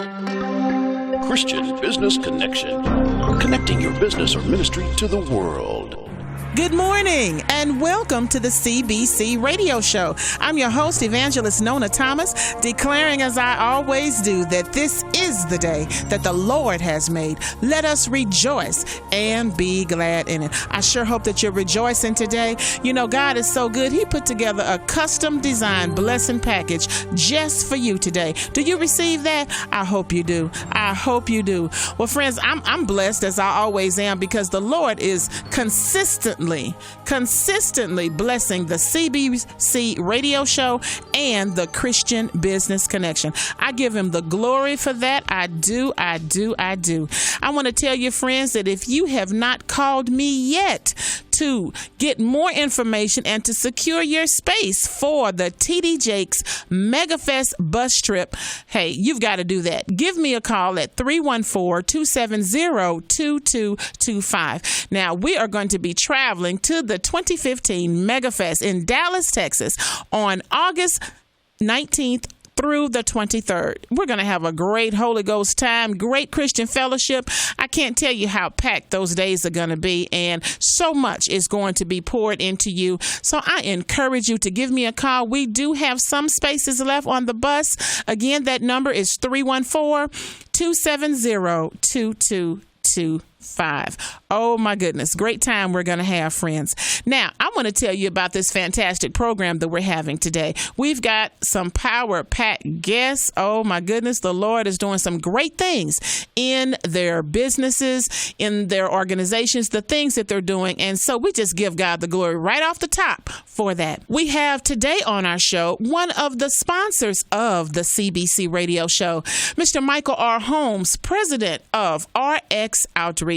Christian Business Connection, connecting your business or ministry to the world. Good morning and welcome to the CBC Radio Show. I'm your host, Evangelist Nona Thomas, declaring as I always do that this is the day that the Lord has made. Let us rejoice and be glad in it. I sure hope that you're rejoicing today. You know, God is so good. He put together a custom designed blessing package just for you today. Do you receive that? I hope you do. I hope you do. Well, friends, I'm blessed as I always am because the Lord is consistently blessing the CBC Radio Show and the Christian Business Connection. I give him the glory for that. I do. I want to tell you, friends, that if you have not called me yet to get more information and to secure your space for the TD Jakes MegaFest bus trip, hey, you've got to do that. Give me a call at 314-270-2225. Now, we are going to be traveling to the 2015 MegaFest in Dallas, Texas on August 19th through the 23rd. We're going to have a great Holy Ghost time, great Christian fellowship. I can't tell you how packed those days are going to be, and so much is going to be poured into you. So I encourage you to give me a call. We do have some spaces left on the bus. Again, that number is 314-270-2225. Oh my goodness. Great time we're going to have, friends. Now, I want to tell you about this fantastic program that we're having today. We've got some power-packed guests. Oh my goodness. The Lord is doing some great things in their businesses, in their organizations, the things that they're doing. And so we just give God the glory right off the top for that. We have today on our show one of the sponsors of the CBC Radio Show, Mr. Michael R. Holmes, president of RX Outreach.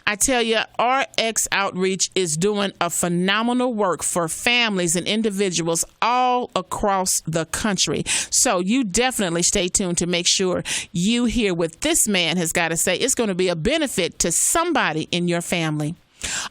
I tell you, RX Outreach is doing a phenomenal work for families and individuals all across the country. So you definitely stay tuned to make sure you hear what this man has got to say. It's going to be a benefit to somebody in your family.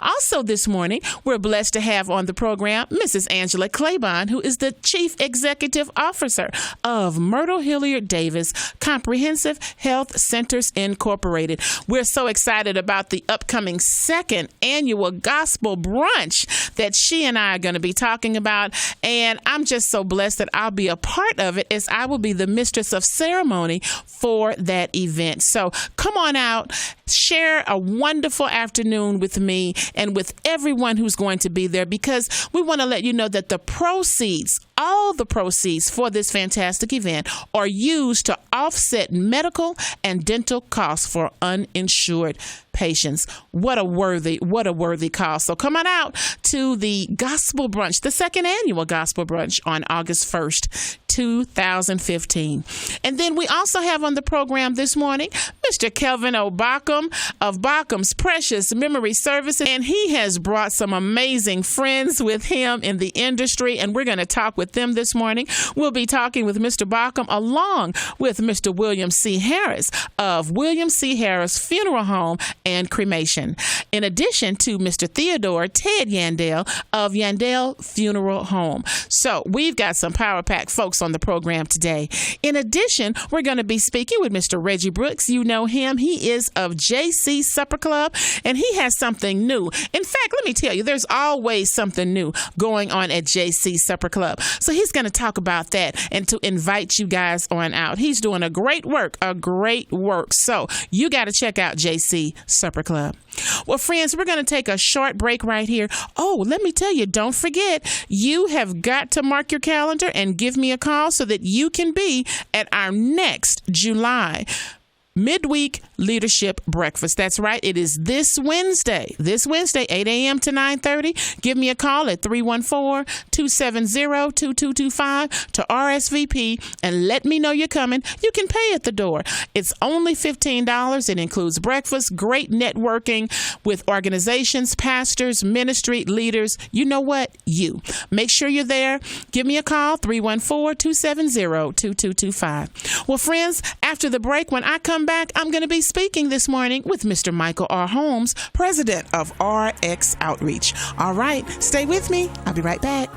Also this morning, we're blessed to have on the program Mrs. Angela Claiborne, who is the Chief Executive Officer of Myrtle Hilliard Davis Comprehensive Health Centers Incorporated. We're so excited about the upcoming second annual gospel brunch that she and I are going to be talking about. And I'm just so blessed that I'll be a part of it as I will be the mistress of ceremony for that event. So come on out, share a wonderful afternoon with me and with everyone who's going to be there, because we want to let you know that the proceeds, all the proceeds for this fantastic event are used to offset medical and dental costs for uninsured patients. What a worthy cause. So come on out to the Gospel Brunch, the second annual Gospel Brunch on August 1st, 2015. And then we also have on the program this morning Mr. Kelvin O'Backham of Backham's Precious Memory Services, and he has brought some amazing friends with him in the industry, and we're going to talk with them this morning. We'll be talking with Mr. Backham along with Mr. William C. Harris of William C. Harris Funeral Home and Cremation, in addition to Mr. Theodore Ted Yandel of Yandel Funeral Home. So we've got some power-packed folks on the program today. In addition, we're going to be speaking with Mr. Reggie Brooks. You know him. He is of JC Supper Club, and he has something new. In fact, let me tell you, there's always something new going on at JC Supper Club. So he's going to talk about that and to invite you guys on out. He's doing a great work. So you got to check out JC Supper Club. Well, friends, we're going to take a short break right here. Oh, let me tell you, don't forget, you have got to mark your calendar and give me a call so that you can be at our next July midweek leadership breakfast. That's right. It is this Wednesday, 8 a.m. to 9:30. Give me a call at 314-270-2225 to RSVP and let me know you're coming. You can pay at the door. It's only $15. It includes breakfast, great networking with organizations, pastors, ministry leaders. You know what? You. Make sure you're there. Give me a call, 314-270-2225. Well, friends, after the break, when I come back, I'm going to be speaking this morning with Mr. Michael R. Holmes, president of RX Outreach. All right, stay with me. I'll be right back.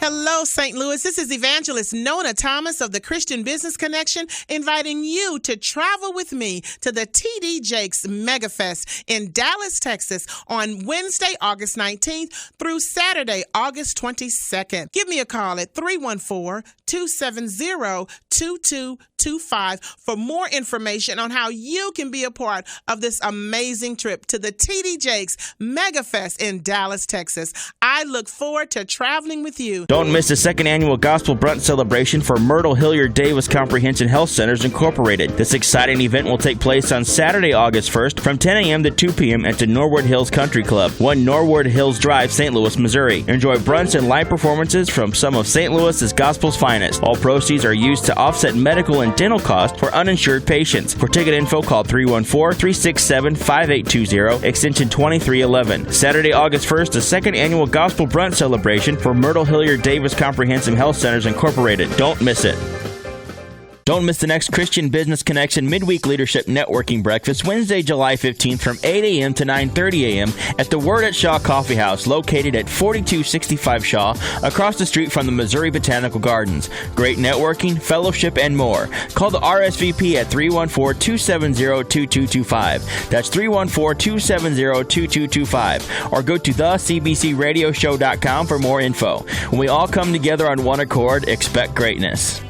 Hello, St. Louis. This is Evangelist Nona Thomas of the Christian Business Connection, inviting you to travel with me to the TD Jakes Mega Fest in Dallas, Texas on Wednesday, August 19th through Saturday, August 22nd. Give me a call at 314-270-2225 for more information on how you can be a part of this amazing trip to the TD Jakes Mega Fest in Dallas, Texas. I look forward to traveling with you. Don't miss the second annual Gospel Brunch celebration for Myrtle Hilliard Davis Comprehensive Health Centers Incorporated. This exciting event will take place on Saturday, August 1st from 10 a.m. to 2 p.m. at the Norwood Hills Country Club, 1 Norwood Hills Drive, St. Louis, Missouri. Enjoy brunch and live performances from some of St. Louis's gospel's finest. All proceeds are used to offset medical and dental costs for uninsured patients. For ticket info, call 314-367-5820, extension 2311. Saturday, August 1st, the second annual Gospel Brunch celebration for Myrtle Hilliard Davis Comprehensive Health Centers Incorporated. Don't miss it. Don't miss the next Christian Business Connection Midweek Leadership Networking Breakfast, Wednesday, July 15th from 8 a.m. to 9:30 a.m. at the Word at Shaw Coffee House, located at 4265 Shaw, across the street from the Missouri Botanical Gardens. Great networking, fellowship, and more. Call the RSVP at 314-270-2225. That's 314-270-2225. Or go to thecbcradioshow.com for more info. When we all come together on one accord, expect greatness.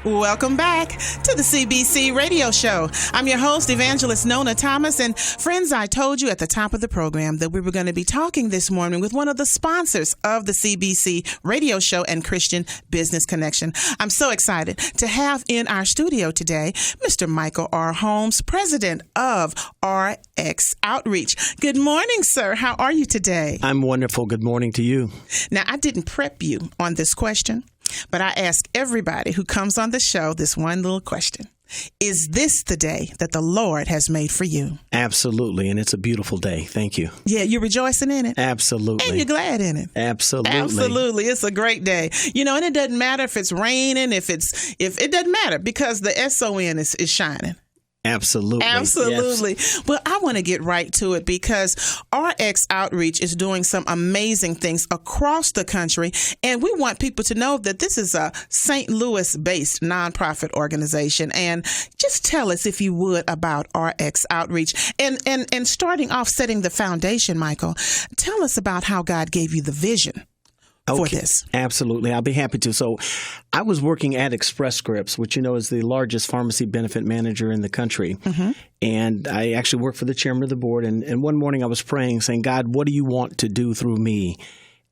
Welcome back to the CBC Radio Show. I'm your host, Evangelist Nona Thomas. And friends, I told you at the top of the program that we were going to be talking this morning with one of the sponsors of the CBC Radio Show and Christian Business Connection. I'm so excited to have in our studio today Mr. Michael R. Holmes, president of RX Outreach. Good morning, sir. How are you today? I'm wonderful. Good morning to you. Now, I didn't prep you on this question, but I ask everybody who comes on the show this one little question. Is this the day that the Lord has made for you? Absolutely, and it's a beautiful day. Thank you. Yeah, you're rejoicing in it? Absolutely. And you're glad in it? Absolutely. Absolutely. It's a great day. You know, and it doesn't matter if it's raining, if it doesn't matter because the SON is shining. Absolutely. Absolutely. Yes. Well, I want to get right to it because RX Outreach is doing some amazing things across the country. And we want people to know that this is a St. Louis-based nonprofit organization. And just tell us, if you would, about RX Outreach. And starting off setting the foundation, Michael, tell us about how God gave you the vision for this. Absolutely. I'll be happy to. So I was working at Express Scripts, which you know is the largest pharmacy benefit manager in the country. Mm-hmm. And I actually worked for the chairman of the board. And one morning I was praying, saying, God, what do you want to do through me?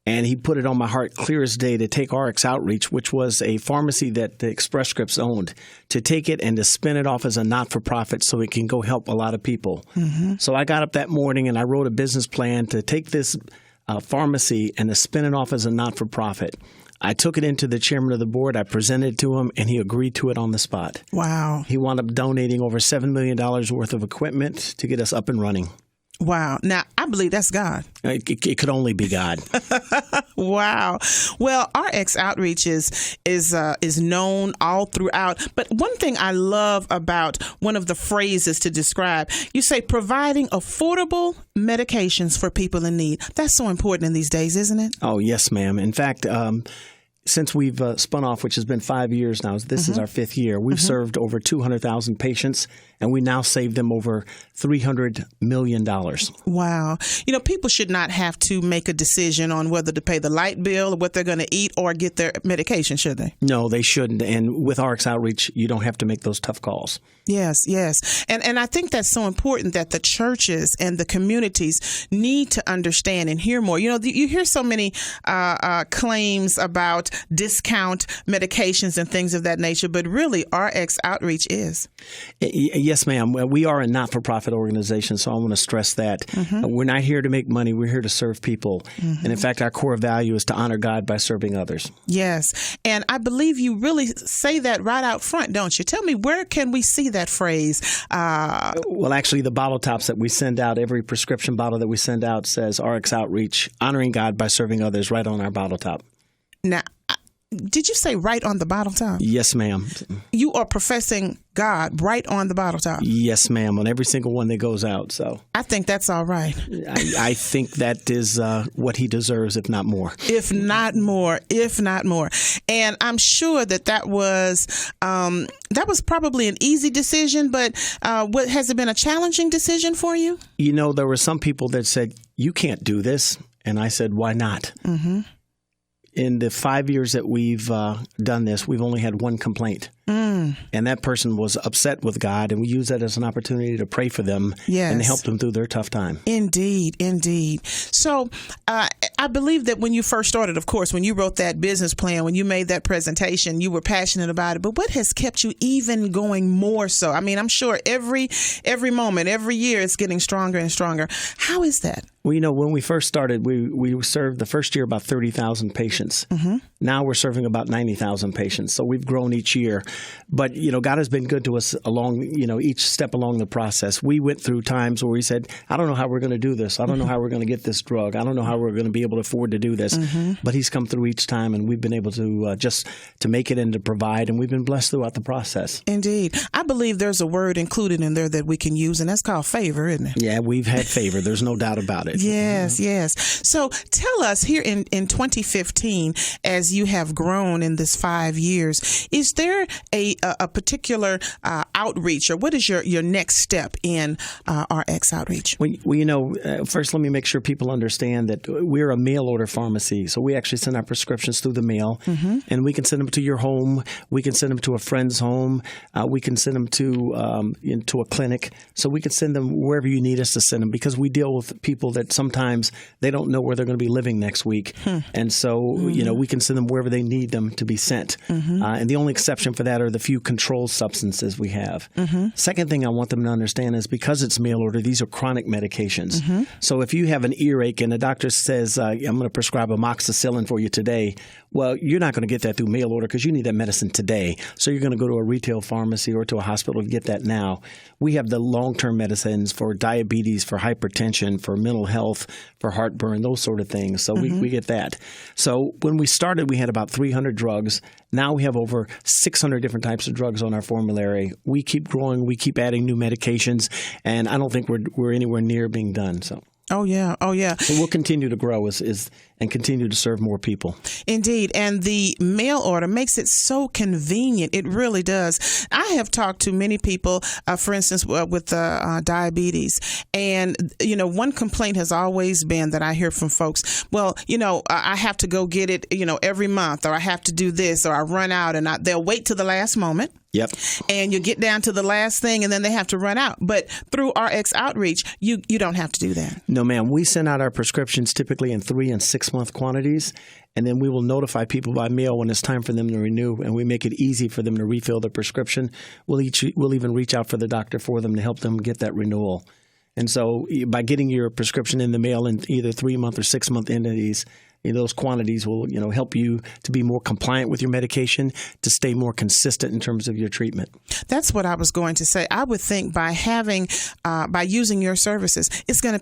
And he put it on my heart clear as day to take RX Outreach, which was a pharmacy that the Express Scripts owned, to take it and to spin it off as a not-for-profit so it can go help a lot of people. Mm-hmm. So I got up that morning and I wrote a business plan to take this pharmacy and to spin it off as a not-for-profit. I took it into the chairman of the board. I presented it to him, and he agreed to it on the spot. Wow. He wound up donating over $7 million worth of equipment to get us up and running. Wow. Now, I believe that's God. It could only be God. Wow. Well, RX Outreach is known all throughout. But one thing I love about one of the phrases to describe, you say providing affordable medications for people in need. That's so important in these days, isn't it? Oh, yes, ma'am. In fact, since we've spun off, which has been 5 years now, this is our fifth year, we've served over 200,000 patients, and we now save them over $300 million. Wow. You know, people should not have to make a decision on whether to pay the light bill or what they're going to eat or get their medication, should they? No, they shouldn't. And with RX Outreach, you don't have to make those tough calls. Yes, yes. And I think that's so important that the churches and the communities need to understand and hear more. You know, you hear so many claims about discount medications and things of that nature, but really RX Outreach is. Yes, ma'am. We are a not-for-profit organization, so I want to stress that. We're not here to make money. We're here to serve people. And in fact, our core value is to honor God by serving others. Yes. And I believe you really say that right out front, don't you? Tell me, where can we see that phrase? Well, actually, the bottle tops that we send out, every prescription bottle that we send out says RX Outreach, honoring God by serving others, right on our bottle top. Now, Did you say right on the bottle top? Yes, ma'am. You are professing God right on the bottle top? Yes, ma'am, on every single one that goes out. So I think that's all right. I think that is what he deserves, if not more. If not more. And I'm sure that was probably an easy decision, but has it been a challenging decision for you? You know, there were some people that said, you can't do this. And I said, why not? Mm-hmm. In the 5 years that we've done this, we've only had one complaint. And that person was upset with God, and we use that as an opportunity to pray for them and help them through their tough time. Indeed. So I believe that when you first started, of course, when you wrote that business plan, when you made that presentation, you were passionate about it. But what has kept you even going more so? I mean, I'm sure every moment, every year, it's getting stronger and stronger. How is that? Well, you know, when we first started, we served the first year about 30,000 patients. Mm-hmm. Now we're serving about 90,000 patients. So we've grown each year. But, you know, God has been good to us along, you know, each step along the process. We went through times where we said, I don't know how we're going to do this. I don't know how we're going to get this drug. I don't know how we're going to be able to afford to do this. Mm-hmm. But he's come through each time, and we've been able to just to make it and to provide. And we've been blessed throughout the process. Indeed. I believe there's a word included in there that we can use, and that's called favor, isn't it? Yeah, we've had favor. There's no doubt about it. Yes. So tell us here in 2015, as you have grown in this 5 years, is there a particular outreach, or what is your next step in RX outreach? Well, you know, first let me make sure people understand that we're a mail order pharmacy. So we actually send our prescriptions through the mail, mm-hmm. and we can send them to your home. We can send them to a friend's home. We can send them to a clinic. So we can send them wherever you need us to send them, because we deal with people that sometimes they don't know where they're going to be living next week. And so, mm-hmm. you know, we can send them wherever they need them to be sent. Mm-hmm. And the only exception for that are the few controlled substances we have. Mm-hmm. Second thing I want them to understand is, because it's mail order, these are chronic medications. Mm-hmm. So if you have an earache and the doctor says, I'm going to prescribe amoxicillin for you today, well, you're not going to get that through mail order because you need that medicine today. So you're going to go to a retail pharmacy or to a hospital to get that now. We have the long-term medicines for diabetes, for hypertension, for mental health, for heartburn, those sort of things. So mm-hmm. we get that. So when we started, we had about 300 drugs. Now we have over 600 different types of drugs on our formulary. We keep growing. We keep adding new medications. And I don't think we're anywhere near being done. So. Oh, yeah. So we'll continue to grow and continue to serve more people. Indeed. And the mail order makes it so convenient. It really does. I have talked to many people, for instance, with diabetes. And, you know, one complaint has always been that I hear from folks, well, you know, I have to go get it, you know, every month, or I have to do this, or I run out, and they'll wait till the last moment. Yep. And you get down to the last thing, and then they have to run out. But through RX Outreach, you don't have to do that. No, ma'am. We send out our prescriptions typically in 3 and 6 month quantities, and then we will notify people by mail when it's time for them to renew, and we make it easy for them to refill their prescription. We'll even reach out for the doctor for them to help them get that renewal. And so by getting your prescription in the mail in either 3 month or 6 month entities, those quantities will, you know, help you to be more compliant with your medication, to stay more consistent in terms of your treatment. That's what I was going to say. I would think by using your services, it's going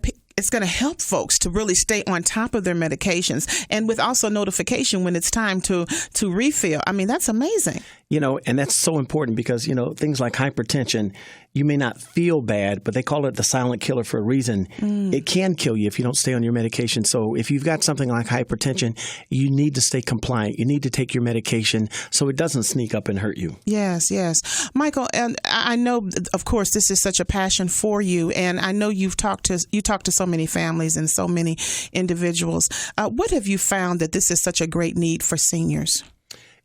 to help folks to really stay on top of their medications, and with also notification when it's time to refill. I mean, that's amazing. You know, and that's so important because, you know, things like hypertension, you may not feel bad, but they call it the silent killer for a reason. It can kill you if you don't stay on your medication. So if you've got something like hypertension, you need to stay compliant. You need to take your medication so it doesn't sneak up and hurt you. Yes. Michael, and I know, of course, this is such a passion for you, and I know you talk to so many families and so many individuals. What have you found that this is such a great need for seniors?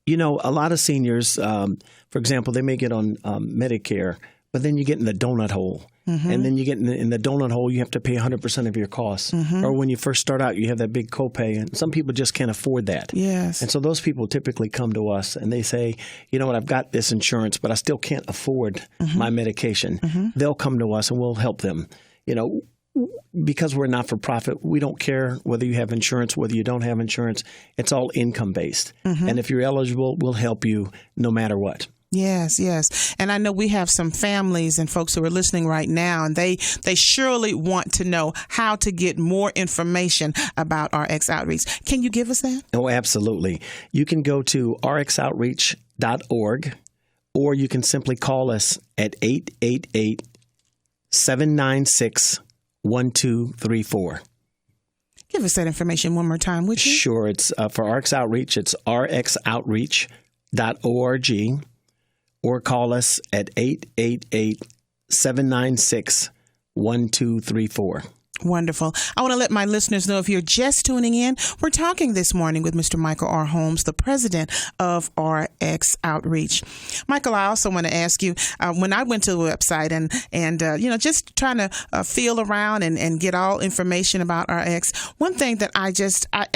You know, a lot of seniors, for example, they may get on Medicare, but then you get in the donut hole. Mm-hmm. And then you get in the donut hole, you have to pay 100% of your costs. Mm-hmm. Or when you first start out, you have that big copay. And some people just can't afford that. Yes. And so those people typically come to us and they say, you know what, I've got this insurance, but I still can't afford mm-hmm. my medication. Mm-hmm. They'll come to us and we'll help them. You know, because we're not-for-profit, we don't care whether you have insurance, whether you don't have insurance. It's all income-based. Mm-hmm. And if you're eligible, we'll help you no matter what. Yes, yes. And I know we have some families and folks who are listening right now, and they surely want to know how to get more information about RX Outreach. Can you give us that? Oh, absolutely. You can go to rxoutreach.org, or you can simply call us at 888-796-1234. Give us that information one more time, would you? Sure. It's for RX Outreach. It's rxoutreach.org, or call us at 888-796-1234. Wonderful. I want to let my listeners know, if you're just tuning in, we're talking this morning with Mr. Michael R. Holmes, the president of RX Outreach. Michael, I also want to ask you, when I went to the website and just trying to feel around and get all information about RX, one thing that I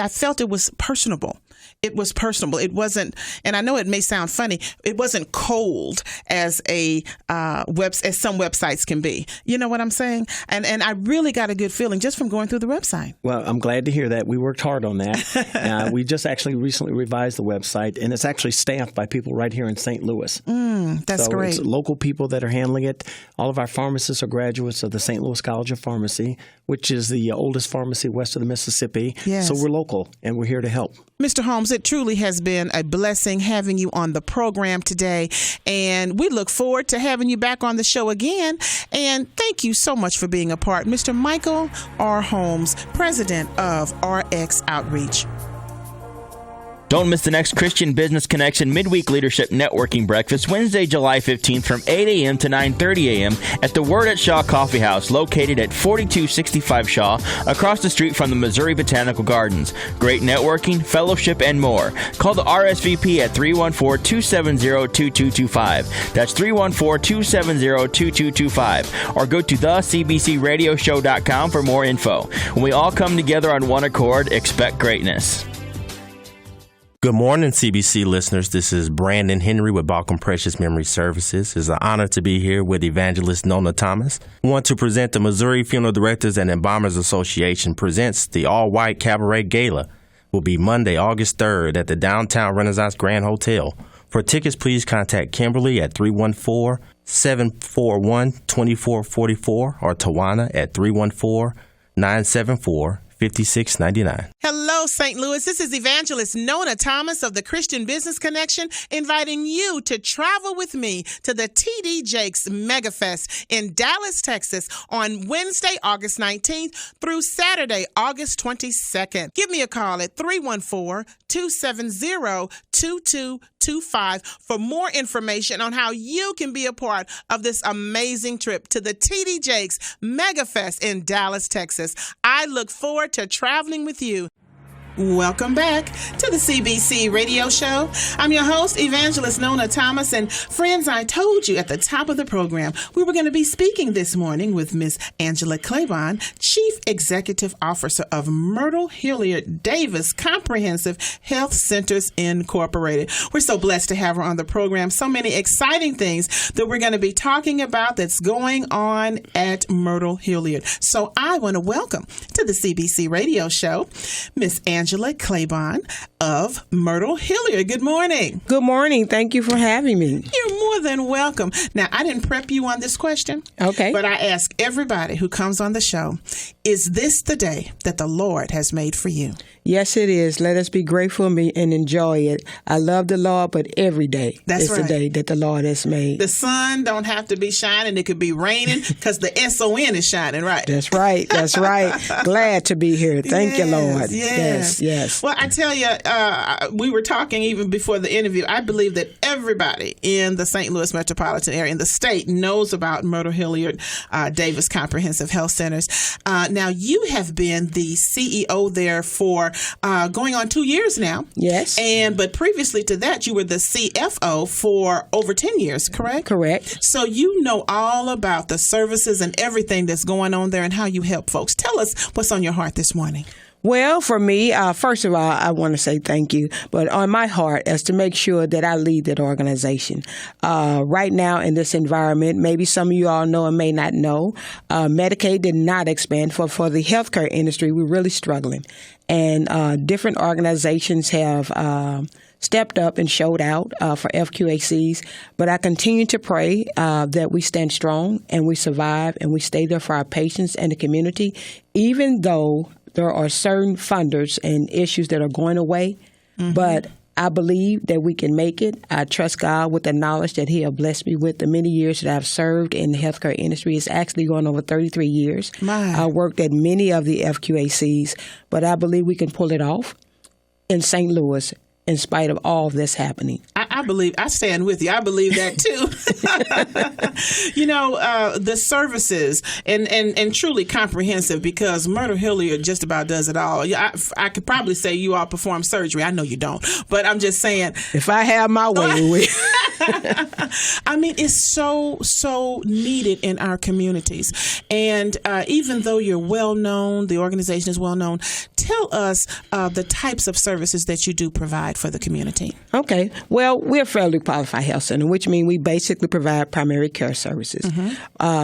felt it was personable. It was personable. It wasn't, and I know it may sound funny, it wasn't cold as as some websites can be. You know what I'm saying? And I really got a good feeling just from going through the website. Well, I'm glad to hear that. We worked hard on that. We just actually recently revised the website, and it's actually staffed by people right here in St. Louis. That's great. It's local people that are handling it. All of our pharmacists are graduates of the St. Louis College of Pharmacy, which is the oldest pharmacy west of the Mississippi. Yes. So we're local, and we're here to help. Mr. Holmes, it truly has been a blessing having you on the program today, and we look forward to having you back on the show again. And thank you so much for being a part. Mr. Michael R. Holmes, president of RX Outreach. Don't miss the next Christian Business Connection Midweek Leadership Networking Breakfast, Wednesday, July 15th from 8 a.m. to 9:30 a.m. at the Word at Shaw Coffee House, located at 4265 Shaw, across the street from the Missouri Botanical Gardens. Great networking, fellowship, and more. Call the RSVP at 314-270-2225. That's 314-270-2225. Or go to thecbcradioshow.com for more info. When we all come together on one accord, expect greatness. Good morning, CBC listeners. This is Brandon Henry with Balcom Precious Memory Services. It's an honor to be here with Evangelist Nona Thomas. I want to present the Missouri Funeral Directors and Embalmers Association presents the All-White Cabaret Gala. Will be Monday, August 3rd at the Downtown Renaissance Grand Hotel. For tickets, please contact Kimberly at 314-741-2444 or Tawana at 314-974-5699. Hello, St. Louis. This is Evangelist Nona Thomas of the Christian Business Connection, inviting you to travel with me to the T.D. Jakes Mega Fest in Dallas, Texas on Wednesday, August 19th through Saturday, August 22nd. Give me a call at 314-270-2225 for more information on how you can be a part of this amazing trip to the T.D. Jakes Mega Fest in Dallas, Texas. I look forward to traveling with you. Welcome back to the CBC Radio Show. I'm your host, Evangelist Nona Thomas. And friends, I told you at the top of the program, we were going to be speaking this morning with Miss Angela Claiborne, Chief Executive Officer of Myrtle Hilliard Davis Comprehensive Health Centers Incorporated. We're so blessed to have her on the program. So many exciting things that we're going to be talking about that's going on at Myrtle Hilliard. So I want to welcome to the CBC Radio Show, Miss Angela Claiborne of Myrtle Hilliard. Good morning. Good morning. Thank you for having me. You're more than welcome. Now, I didn't prep you on this question. Okay. But I ask everybody who comes on the show, is this the day that the Lord has made for you? Yes, it is. Let us be grateful and enjoy it. I love the Lord, but every day is the day that the Lord has made. The sun don't have to be shining. It could be raining because the SON is shining, right? That's right. That's right. Glad to be here. Thank you, Lord. Yes. Well, I tell you, we were talking even before the interview. I believe that everybody in the St. Louis metropolitan area, in the state, knows about Myrtle Hilliard Davis Comprehensive Health Centers. Now, you have been the CEO there for going on 2 years now. Yes. But previously to that, you were the CFO for over 10 years, correct? Correct. So you know all about the services and everything that's going on there and how you help folks. Tell us what's on your heart this morning. Well, for me, first of all, I want to say thank you. But on my heart is to make sure that I lead that organization. Right now in this environment, maybe some of you all know and may not know, Medicaid did not expand. For the healthcare industry, we're really struggling. And different organizations have stepped up and showed out for FQACs. But I continue to pray that we stand strong and we survive and we stay there for our patients and the community, even though there are certain funders and issues that are going away. But I believe that we can make it. I trust God with the knowledge that He has blessed me with. The many years that I've served in the healthcare industry is actually going over 33 years. I worked at many of the FQACs, but I believe we can pull it off in St. Louis in spite of all that's happening. I stand with you. I believe that too. The services and truly comprehensive, because Myrtle Hilliard just about does it all. I could probably say you all perform surgery. I know you don't, but I'm just saying. If I have my way, I mean, it's so needed in our communities. And even though you're well known, the organization is well known, tell us the types of services that you do provide for the community. Okay. Well, we're a federally qualified health center, which means we basically provide primary care services.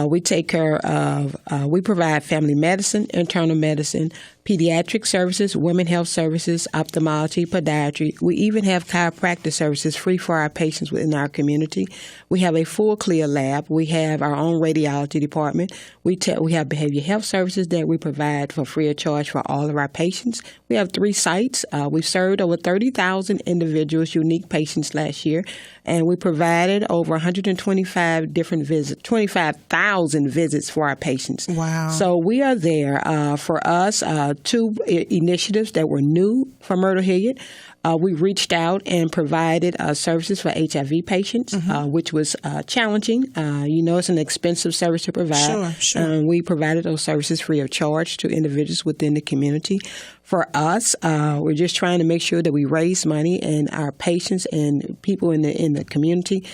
We take care of, we provide family medicine, internal medicine, pediatric services, women health services, ophthalmology, podiatry. We even have chiropractic services free for our patients within our community. We have a full clear lab. We have our own radiology department. We have behavioral health services that we provide for free of charge for all of our patients. We have 3 sites. We've served over 30,000 individuals, unique patients last year, and we provided over 125 different visits, 25,000 visits for our patients. Wow. So we are there. For us, 2 initiatives that were new for Myrtle Hilliard. We reached out and provided services for HIV patients, which was challenging. It's an expensive service to provide. Sure. We provided those services free of charge to individuals within the community. For us, we're just trying to make sure that we raise money, and our patients and people in the community,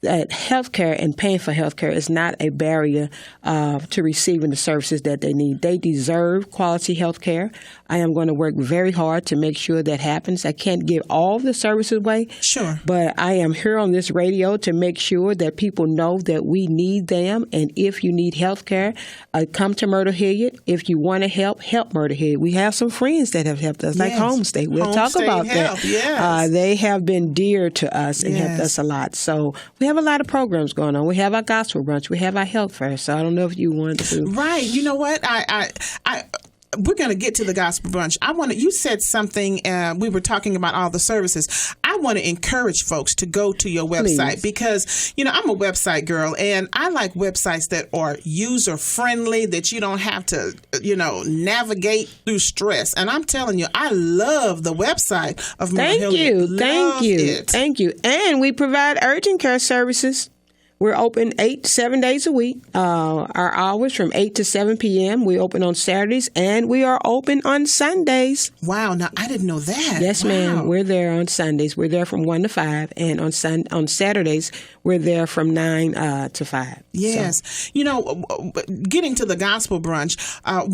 that healthcare and paying for healthcare is not a barrier to receiving the services that they need. They deserve quality healthcare. I am going to work very hard to make sure that happens. I can't give all the services away. Sure. But I am here on this radio to make sure that people know that we need them. And if you need healthcare, come to Myrtle Hilliard. If you want to help Myrtle Hilliard. We have some friends that have helped us, like Homestay. We'll talk about that. Yes. They have been dear to us and helped us a lot. So we have a lot of programs going on. We have our gospel brunch. We have our health fair. So I don't know if you want to. Right. You know what? We're going to get to the gospel brunch. You said something, we were talking about all the services. I want to encourage folks to go to your website. Please. Because, I'm a website girl, and I like websites that are user friendly, that you don't have to, navigate through stress. And I'm telling you, I love the website of Myrtle Hilliard. Thank you. And we provide urgent care services. We're open 7 days a week. Our hours from 8 to 7 p.m. We open on Saturdays, and we are open on Sundays. Wow. Now, I didn't know that. Yes, ma'am. We're there on Sundays. We're there from 1 to 5. And on Saturdays, we're there from 9 to 5. Yes. So. Getting to the gospel brunch,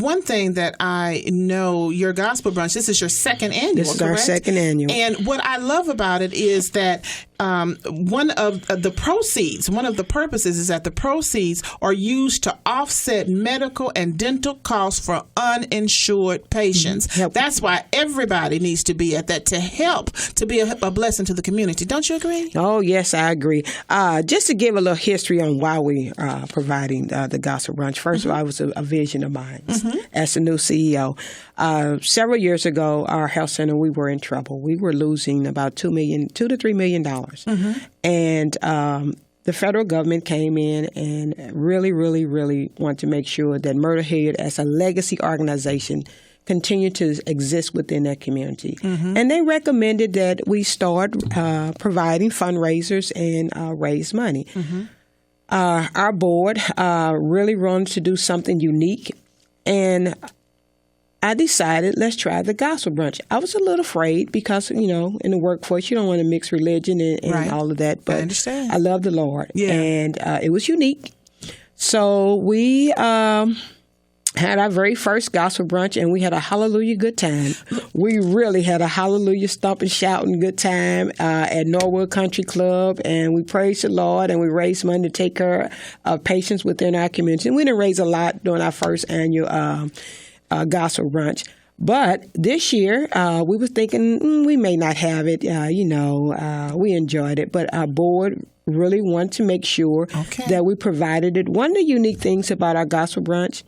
one thing that I know, your gospel brunch, this is your second annual, This is correct? Our second annual. And what I love about it is that one of the purposes is that the proceeds are used to offset medical and dental costs for uninsured patients. That's why everybody needs to be at that, to help, to be a blessing to the community. Don't you agree? Oh, yes, I agree. Just to give a little history on why we are providing the gospel brunch. First of all, it was a vision of mine as the new CEO. Several years ago, our health center, we were in trouble. We were losing about $2 to $3 million. And the federal government came in and really, really, really wanted to make sure that Myrtle Hilliard, as a legacy organization, continue to exist within that community. And they recommended that we start providing fundraisers and raise money. Our board really wanted to do something unique, and I decided, let's try the gospel brunch. I was a little afraid because, in the workforce, you don't want to mix religion and all of that. But I understand. I love the Lord. Yeah. And it was unique. So we had our very first gospel brunch, and we had a hallelujah good time. We really had a hallelujah stomping, shouting good time at Norwood Country Club, and we praised the Lord, and we raised money to take care of patients within our community. And we didn't raise a lot during our first annual gospel brunch. But this year, we were thinking we may not have it. We enjoyed it, but our board really wanted to make sure that we provided it. One of the unique things about our gospel brunch,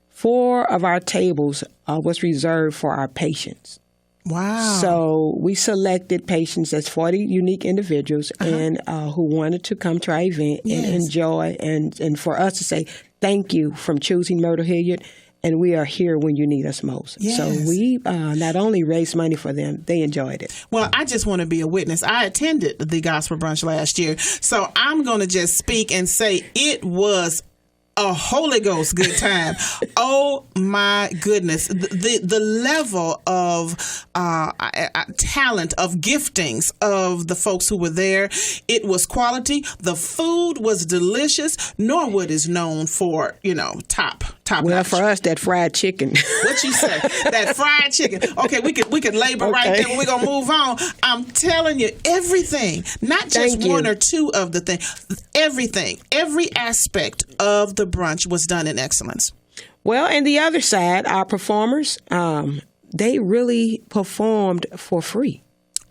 4 of our tables was reserved for our patients. Wow. So we selected patients as 40 unique individuals and who wanted to come to our event and enjoy and for us to say thank you from choosing Myrtle Hilliard, and we are here when you need us most. Yes. So we not only raised money for them, they enjoyed it. Well, I just want to be a witness. I attended the gospel brunch last year, so I'm going to just speak and say it was a Holy Ghost good time. Oh my goodness. The level of talent, of giftings of the folks who were there, it was quality. The food was delicious. Norwood is known for, top well, notch. for us, that fried chicken. What you say? That fried chicken. Okay, we could labor right there. We're gonna move on. I'm telling you, everything, not just one or two of the things, everything, every aspect of the brunch was done in excellence. Well, and the other side, our performers, they really performed for free.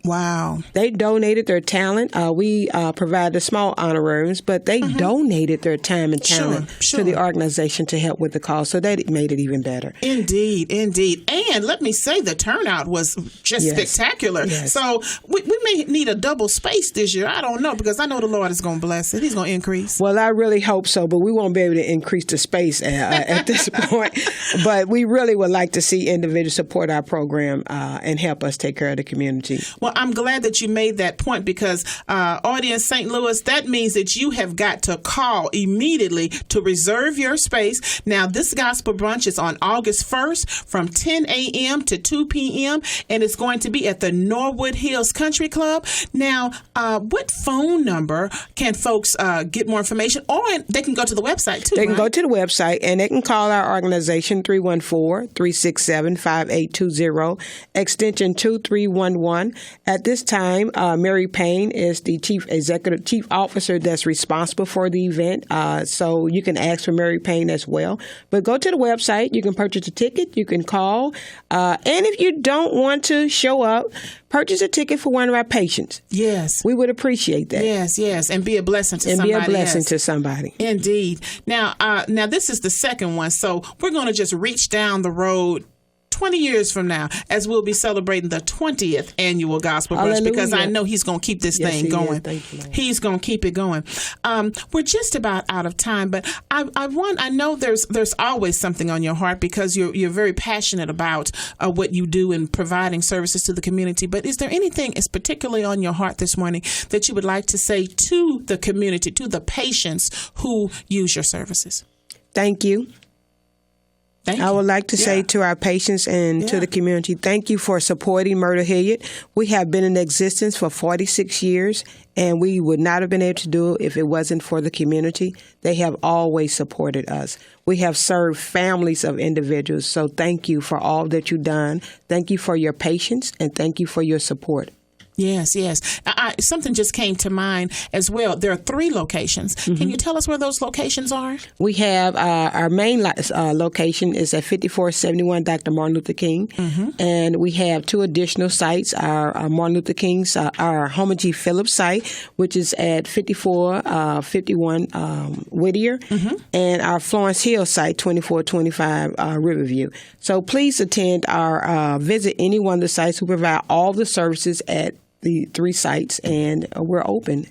Wow. They donated their talent. We provided small honorariums, but they donated their time and talent to the organization to help with the cause. So that made it even better. Indeed. And let me say the turnout was just spectacular. Yes. So we may need a double space this year. I don't know, because I know the Lord is going to bless it. He's going to increase. Well, I really hope so, but we won't be able to increase the space at this point. But we really would like to see individuals support our program and help us take care of the community. Well, I'm glad that you made that point, because audience St. Louis, that means that you have got to call immediately to reserve your space. Now, this gospel brunch is on August 1st from 10 a.m. to 2 p.m. and it's going to be at the Norwood Hills Country Club. Now, what phone number can folks get more information? Or they can go to the website too. They can go to the website and they can call our organization 314-367-5820, extension 2311. At this time, Mary Payne is the chief officer that's responsible for the event. So you can ask for Mary Payne as well. But go to the website. You can purchase a ticket. You can call. And if you don't want to show up, purchase a ticket for one of our patients. Yes. We would appreciate that. Yes. And be a blessing to somebody. And be a blessing to somebody. Indeed. Now this is the second one. So we're going to just reach down the road 20 years from now, as we'll be celebrating the 20th annual Gospel Brunch, because I know he's going to keep this thing going. He's going to keep it going. We're just about out of time, but I know there's always something on your heart, because you're very passionate about what you do in providing services to the community. But is there anything is particularly on your heart this morning that you would like to say to the community, to the patients who use your services? Thank you. I would like to say to our patients and to the community, thank you for supporting Myrtle Hilliard. We have been in existence for 46 years, and we would not have been able to do it if it wasn't for the community. They have always supported us. We have served families of individuals, so thank you for all that you've done. Thank you for your patience, and thank you for your support. Yes. Something just came to mind as well. There are 3 locations. Can you tell us where those locations are? We have our main location is at 5471 Dr. Martin Luther King, and we have 2 additional sites. Our Martin Luther King's, our Homer G. Phillips site, which is at 5451 Whittier, and our Florence Hill site, 2425 Riverview. So please attend our visit any one of the sites. We provide all the services at the 3 sites, and we're open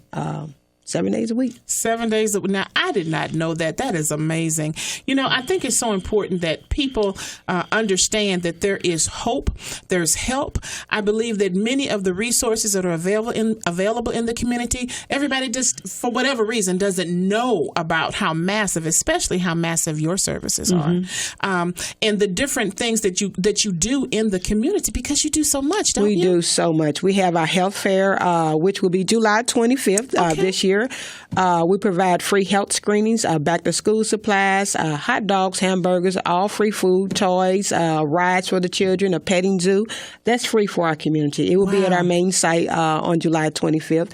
7 days a week. 7 days a week. Now, I did not know that. That is amazing. I think it's so important that people understand that there is hope, there's help. I believe that many of the resources that are available in the community, everybody just, for whatever reason, doesn't know about how massive, especially how massive your services are, and the different things that you do in the community, because you do so much, don't you? We do so much. We have our health fair, which will be July 25th this year. We provide free health screenings, back to school supplies, hot dogs, hamburgers, all free food, toys, rides for the children, a petting zoo. That's free for our community. It will be at our main site on July 25th.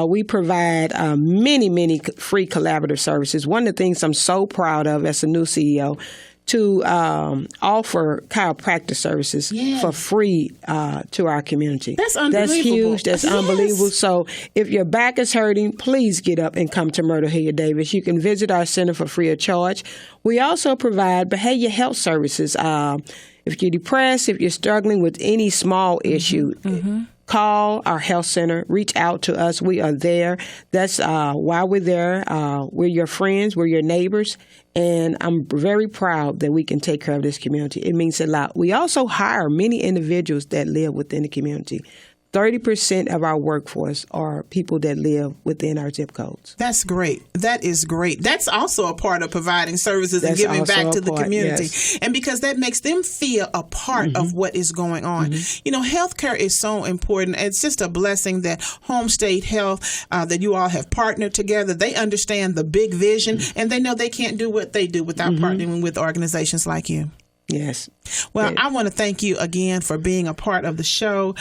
We provide many free collaborative services. One of the things I'm so proud of as a new CEO, to offer chiropractic services for free to our community. That's unbelievable. That's huge. That's unbelievable. So if your back is hurting, please get up and come to Myrtle Hilliard Davis. You can visit our center for free of charge. We also provide behavioral health services. If you're depressed, if you're struggling with any small issue, call our health center, reach out to us. We are there. That's why we're there. We're your friends. We're your neighbors. And I'm very proud that we can take care of this community. It means a lot. We also hire many individuals that live within the community. 30% of our workforce are people that live within our zip codes. That's great. That is great. That's also a part of providing services and giving back to the community. Yes. And because that makes them feel a part of what is going on. You know, healthcare is so important. It's just a blessing that Home State Health, that you all have partnered together. They understand the big vision, and they know they can't do what they do without partnering with organizations like you. Yes. Well, I want to thank you again for being a part of the show.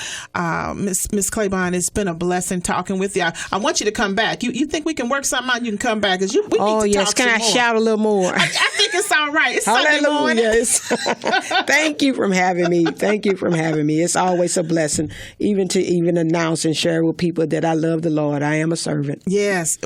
Miss Claiborne, it's been a blessing talking with you. I want you to come back. You think we can work something out? You can come back because we need to talk yes. Can I shout a little more? I think it's all right. It's Sunday morning. Thank you for having me. Thank you for having me. It's always a blessing, even to announce and share with people that I love the Lord. I am a servant. Yes.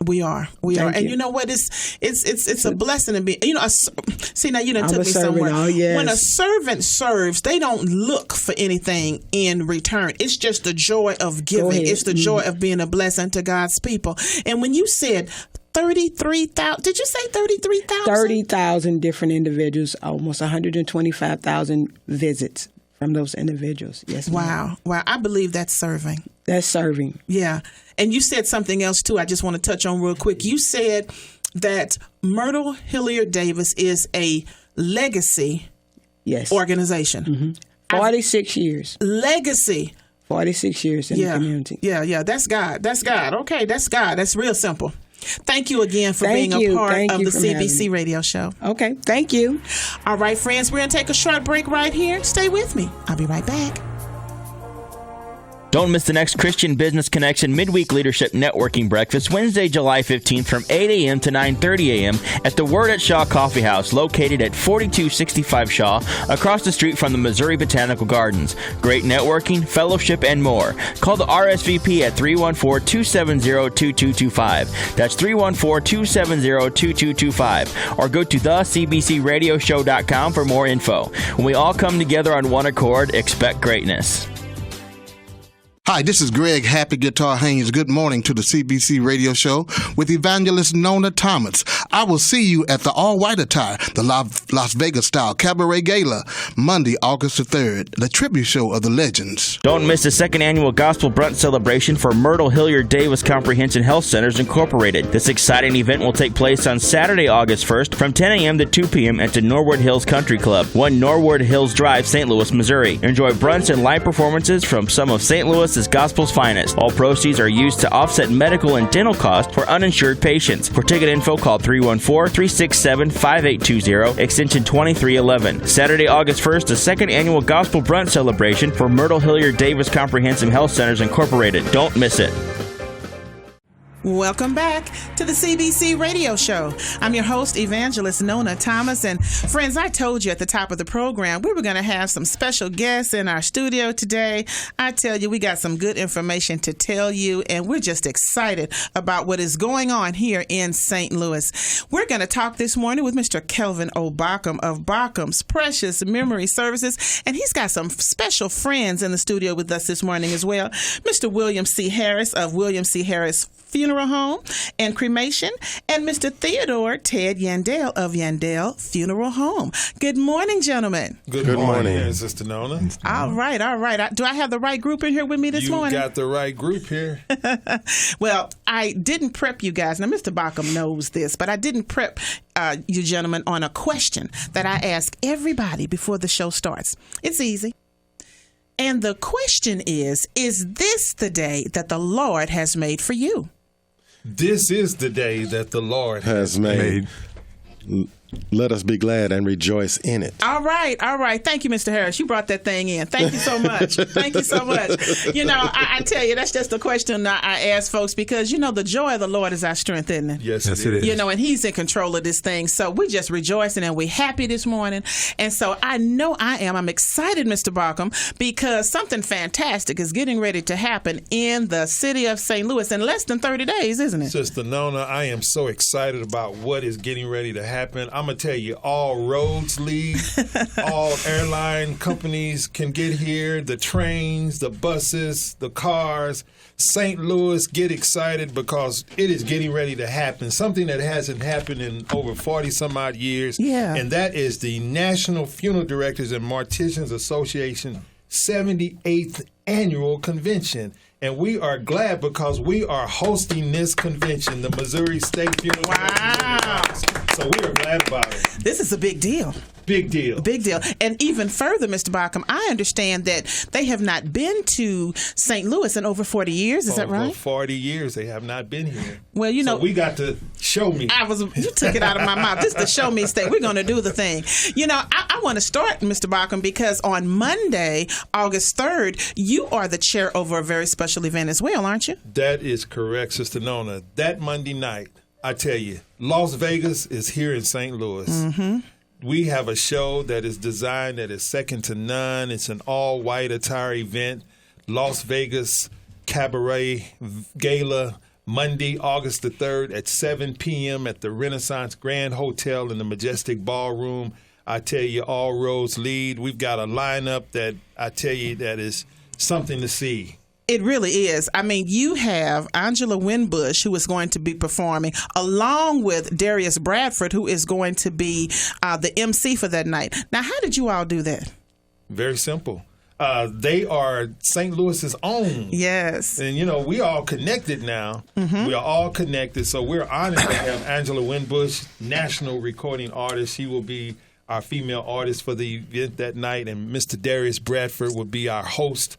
We are. And you know what? It's a blessing to be. You know, see, now you done took me somewhere. When a servant serves, they don't look for anything in return. It's just the joy of giving. It's the joy of being a blessing to God's people. And when you said 33,000, did you say 33,000? 30,000 different individuals, almost 125,000 visits from those individuals. Yes. Wow. I believe that's serving. That's serving. Yeah. And you said something else, too, I just want to touch on real quick. You said that Myrtle Hilliard Davis is a legacy organization. 46 years. Legacy. 46 years in the community. Yeah. That's God. Okay, that's God. That's real simple. Thank you again for being a part of the CBC Radio Show. Okay, thank you. All right, friends, we're going to take a short break right here. Stay with me. I'll be right back. Don't miss the next Christian Business Connection Midweek Leadership Networking Breakfast, Wednesday, July 15th from 8 a.m. to 9:30 a.m. at the Word at Shaw Coffee House, located at 4265 Shaw, across the street from the Missouri Botanical Gardens. Great networking, fellowship, and more. Call the RSVP at 314-270-2225. That's 314-270-2225. Or go to thecbcradioshow.com for more info. When we all come together on one accord, expect greatness. Hi, this is Greg Happy Guitar Haynes. Good morning to the CBC Radio Show with Evangelist Nona Thomas. I will see you at the all-white attire, the Las Vegas-style Cabaret Gala, Monday, August the 3rd, the tribute show of the legends. Don't miss the second annual Gospel Brunch celebration for Myrtle Hilliard Davis Comprehensive Health Centers Incorporated. This exciting event will take place on Saturday, August 1st from 10 a.m. to 2 p.m. at the Norwood Hills Country Club, 1 Norwood Hills Drive, St. Louis, Missouri. Enjoy brunch and live performances from some of St. Louis Gospel's finest. All proceeds are used to offset medical and dental costs for uninsured patients. For ticket info, call 314-367-5820, extension 2311. Saturday, August 1st, the second annual Gospel Brunch celebration for Myrtle Hilliard Davis Comprehensive Health Centers Incorporated. Don't miss it. Welcome back to the CBC Radio Show. I'm your host, Evangelist Nona Thomas. And friends, I told you at the top of the program, we were going to have some special guests in our studio today. I tell you, we got some good information to tell you, and we're just excited about what is going on here in St. Louis. We're going to talk this morning with Mr. Kelvin O. Baucom of Baucom's Precious Memory Services, and he's got some special friends in the studio with us this morning as well. Mr. William C. Harris of William C. Harris Funeral Home and Cremation, and Mr. Theodore Ted Yandel of Yandel Funeral Home. Good morning, gentlemen. Good morning, Sister Nona. All right. Do I have the right group in here with me this morning? You got the right group here. Well, I didn't prep you guys. Now, Mr. Baucom knows this, but I didn't prep you gentlemen on a question that I ask everybody before the show starts. It's easy. And the question is this the day that the Lord has made for you? This is the day that the Lord has made. let us be glad and rejoice in it. All right. Thank you, Mr. Harris. You brought that thing in. Thank you so much. Thank you so much. You know, I tell you, that's just a question I ask folks because, you know, the joy of the Lord is our strength, isn't it? Yes, it is. You know, and He's in control of this thing. So we're just rejoicing and we're happy this morning. And so I know I am. I'm excited, Mr. Barkham, because something fantastic is getting ready to happen in the city of St. Louis in less than 30 days, isn't it? Sister Nona, I am so excited about what is getting ready to happen. I'm going to tell you, all roads lead. All airline companies can get here. The trains, the buses, the cars. St. Louis, get excited because it is getting ready to happen. Something that hasn't happened in over 40-some-odd years. Yeah. And that is the National Funeral Directors and Morticians Association 78th Annual Convention. And we are glad because we are hosting this convention, the Missouri State Funeral. Wow. So we are glad about it. This is a big deal. Big deal. Big deal. And even further, Mr. Barkham, I understand that they have not been to St. Louis in over 40 years. Is that right? Over 40 years they have not been here. Well, you know, so we got to show me. You took it out of my mouth. This is the show me state. We're going to do the thing. You know, I want to start, Mr. Barkham, because on Monday, August 3rd, you are the chair over a very special event as well, aren't you? That is correct, Sister Nona. That Monday night, I tell you, Las Vegas is here in St. Louis. Mm-hmm. We have a show that is designed that is second to none. It's an all-white attire event, Las Vegas Cabaret Gala, Monday, August the 3rd at 7 p.m. at the Renaissance Grand Hotel in the Majestic Ballroom. I tell you, all roads lead. We've got a lineup that I tell you that is something to see. It really is. I mean, you have Angela Winbush, who is going to be performing, along with Darius Bradford, who is going to be the MC for that night. Now, how did you all do that? Very simple. They are St. Louis's own. Yes. And, you know, we all connected now. Mm-hmm. We are all connected. So we're honored to have Angela Winbush, national recording artist. She will be our female artist for the event that night, and Mr. Darius Bradford will be our host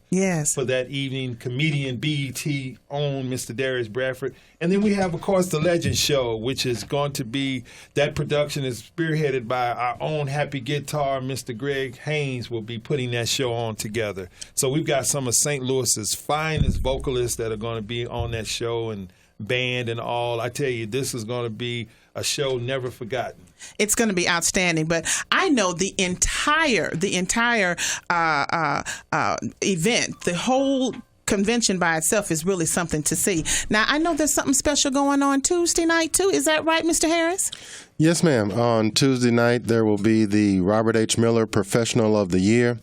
for that evening. Comedian BET own Mr. Darius Bradford. And then we have, of course, the Legend Show, which is going to be, that production is spearheaded by our own Happy Guitar. Mr. Greg Haynes will be putting that show on together. So we've got some of St. Louis's finest vocalists that are going to be on that show, and band and all. I tell you, this is going to be a show never forgotten. It's going to be outstanding. But I know the entire event, the whole convention by itself is really something to see. Now, I know there's something special going on Tuesday night, too. Is that right, Mr. Harris? Yes, ma'am. On Tuesday night, there will be the Robert H. Miller Professional of the Year.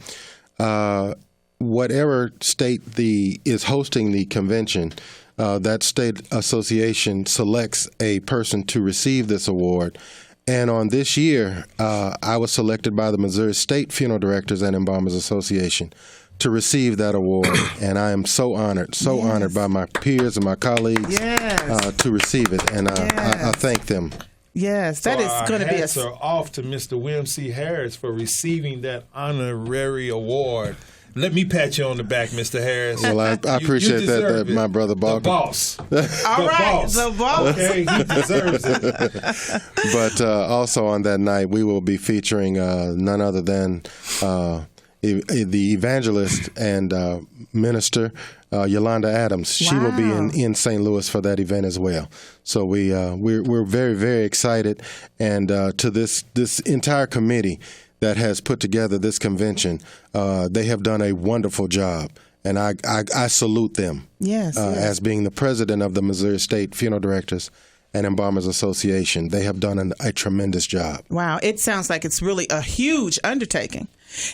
Whatever state is hosting the convention, that state association selects a person to receive this award. And on this year, I was selected by the Missouri State Funeral Directors and Embalmers Association to receive that award. And I am so honored by my peers and my colleagues to receive it. And I thank them. Yes, that is going to be hats are off to Mr. William C. Harris for receiving that honorary award. Let me pat you on the back, Mr. Harris. Well, I appreciate that, my brother Bob. The boss. All right, the boss. Okay, he deserves it. But also on that night, we will be featuring none other than the evangelist and minister, Yolanda Adams. Wow. She will be in St. Louis for that event as well. So we're very, very excited. And to this entire committee that has put together this convention, they have done a wonderful job, and I salute them. Yes. As being the president of the Missouri State Funeral Directors and Embalmers Association, they have done a tremendous job. Wow, it sounds like it's really a huge undertaking.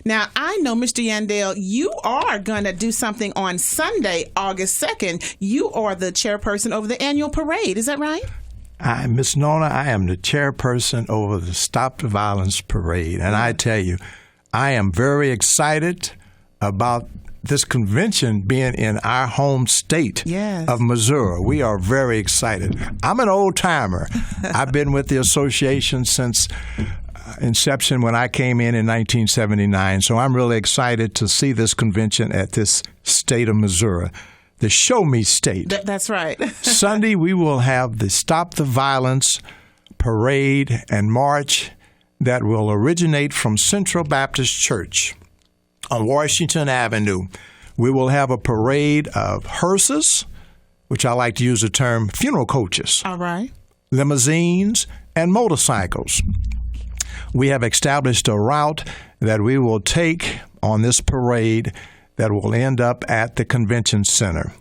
Now, I know, Mr. Yandell, you are going to do something on Sunday, August 2nd. You are the chairperson over the annual parade. Is that right? Miss Nona, I am the chairperson over the Stop the Violence Parade. And I tell you, I am very excited about this convention being in our home state of Missouri. We are very excited. I'm an old-timer. I've been with the association since inception when I came in 1979. So I'm really excited to see this convention at this state of Missouri. The Show Me State. That's right. Sunday, we will have the Stop the Violence Parade and March that will originate from Central Baptist Church on Washington Avenue. We will have a parade of hearses, which I like to use the term funeral coaches. All right. Limousines, and motorcycles. We have established a route that we will take on this parade that will end up at the convention center.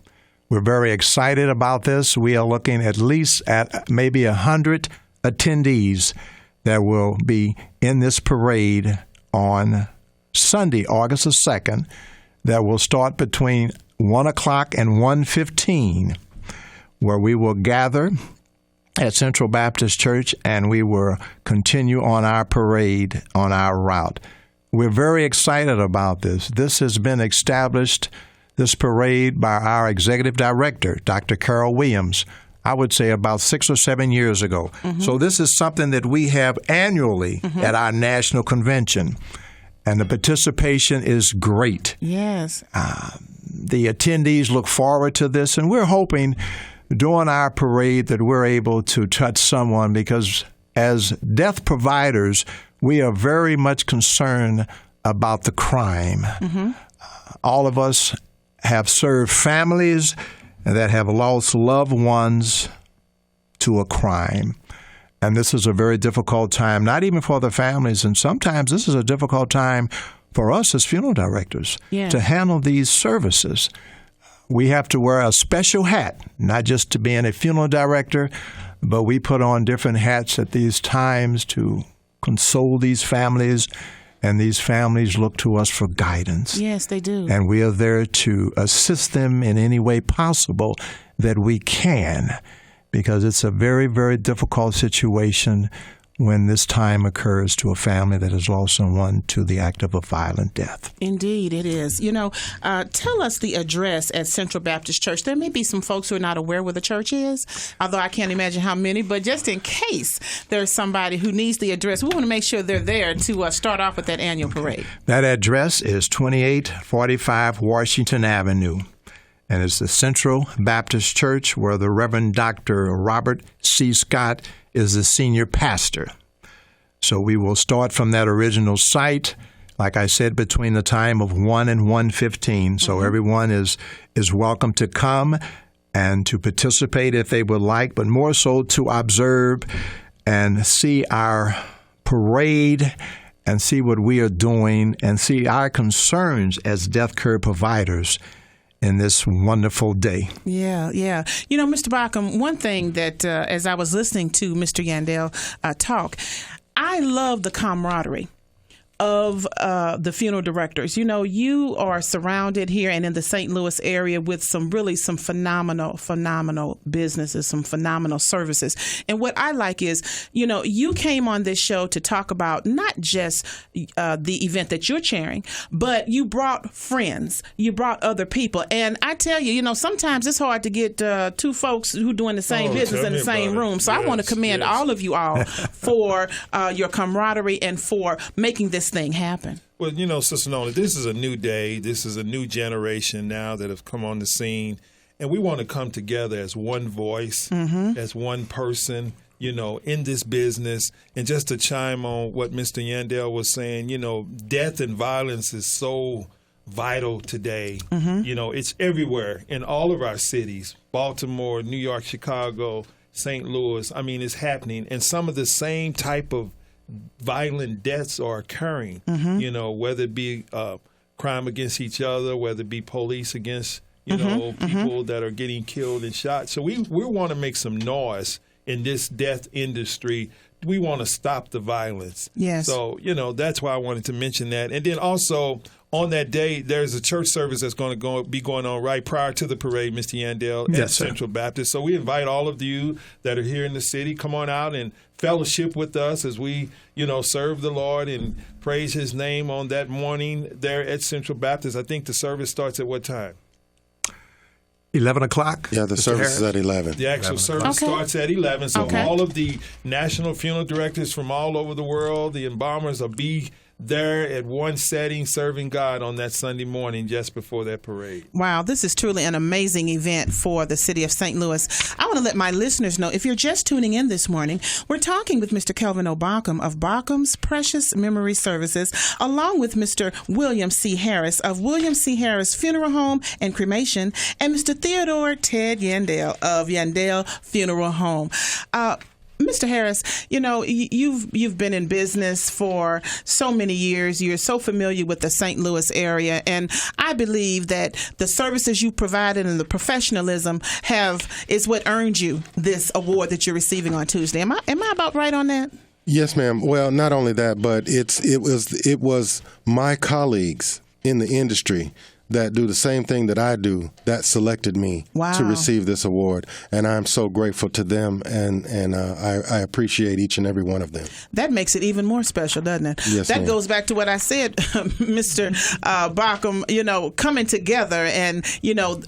We're very excited about this. We are looking at least at maybe 100 attendees that will be in this parade on Sunday, August the 2nd, that will start between 1 o'clock and 1:15, where we will gather at Central Baptist Church and we will continue on our parade on our route. We're very excited about this. This has been established, this parade, by our executive director, Dr. Carol Williams, I would say about 6 or 7 years ago. Mm-hmm. So this is something that we have annually at our national convention. And the participation is great. Yes. The attendees look forward to this, and we're hoping during our parade that we're able to touch someone, because as death providers, we are very much concerned about the crime. Mm-hmm. All of us have served families that have lost loved ones to a crime. And this is a very difficult time, not even for the families. And sometimes this is a difficult time for us as funeral directors to handle these services. We have to wear a special hat, not just to being a funeral director, but we put on different hats at these times to console these families, and these families look to us for guidance. Yes, they do. And we are there to assist them in any way possible that we can, because it's a very, very difficult situation when this time occurs to a family that has lost someone to the act of a violent death. Indeed, it is. You know, tell us the address at Central Baptist Church. There may be some folks who are not aware where the church is, although I can't imagine how many, but just in case there's somebody who needs the address, we want to make sure they're there to start off with that annual parade. That address is 2845 Washington Avenue. And it's the Central Baptist Church, where the Reverend Dr. Robert C. Scott is the senior pastor. So we will start from that original site, like I said, between the time of 1 and 1:15. So everyone is welcome to come and to participate if they would like, but more so to observe and see our parade and see what we are doing and see our concerns as death care providers in this wonderful day. Yeah, yeah. You know, Mr. Baucom, one thing that as I was listening to Mr. Yandel talk, I love the camaraderie of the funeral directors. You know, you are surrounded here and in the St. Louis area with some phenomenal businesses, some phenomenal services. And what I like is, you know, you came on this show to talk about not just the event that you're chairing, but you brought friends, you brought other people. And I tell you, you know, sometimes it's hard to get two folks who doing the same business in the same room. So I want to commend all of you all for your camaraderie and for making this thing happen. Well, you know, Sister Nona, this is a new day. This is a new generation now that have come on the scene. And we want to come together as one voice, as one person, you know, in this business. And just to chime on what Mr. Yandel was saying, you know, death and violence is so vital today. You know, it's everywhere in all of our cities, Baltimore, New York, Chicago, St. Louis. I mean, it's happening. And some of the same type of violent deaths are occurring, you know, whether it be crime against each other, whether it be police against, you know, people that are getting killed and shot. So we want to make some noise in this death industry. We want to stop the violence. Yes. So, you know, that's why I wanted to mention that. And then also on that day, there's a church service that's going to be going on right prior to the parade, Mr. Yandel, at Central Baptist. So we invite all of you that are here in the city, come on out and fellowship with us as we, you know, serve the Lord and praise His name on that morning there at Central Baptist. I think the service starts at what time? 11 o'clock? Yeah, the service is at 11. The actual service starts at 11. So all of the national funeral directors from all over the world, the embalmers will be there at one setting serving God on that Sunday morning just before that parade. Wow, this is truly an amazing event for the city of St. Louis. I want to let my listeners know, if you're just tuning in this morning, we're talking with Mr. Kelvin O'Baucom of Baucom's Precious Memory Services, along with Mr. William C. Harris of William C. Harris Funeral Home and Cremation, and Mr. Theodore Ted Yandel of Yandel Funeral Home. Mr. Harris, you know, you've been in business for so many years. You're so familiar with the St. Louis area, and I believe that the services you provided and the professionalism is what earned you this award that you're receiving on Tuesday. Am I about right on that? Yes, ma'am. Well, not only that, but it was my colleagues in the industry that do the same thing that I do that selected me to receive this award, and I'm so grateful to them, and I appreciate each and every one of them. That makes it even more special, doesn't it? Yes, that ma'am. goes back to what I said, Mr. Baucom, you know, coming together and, you know,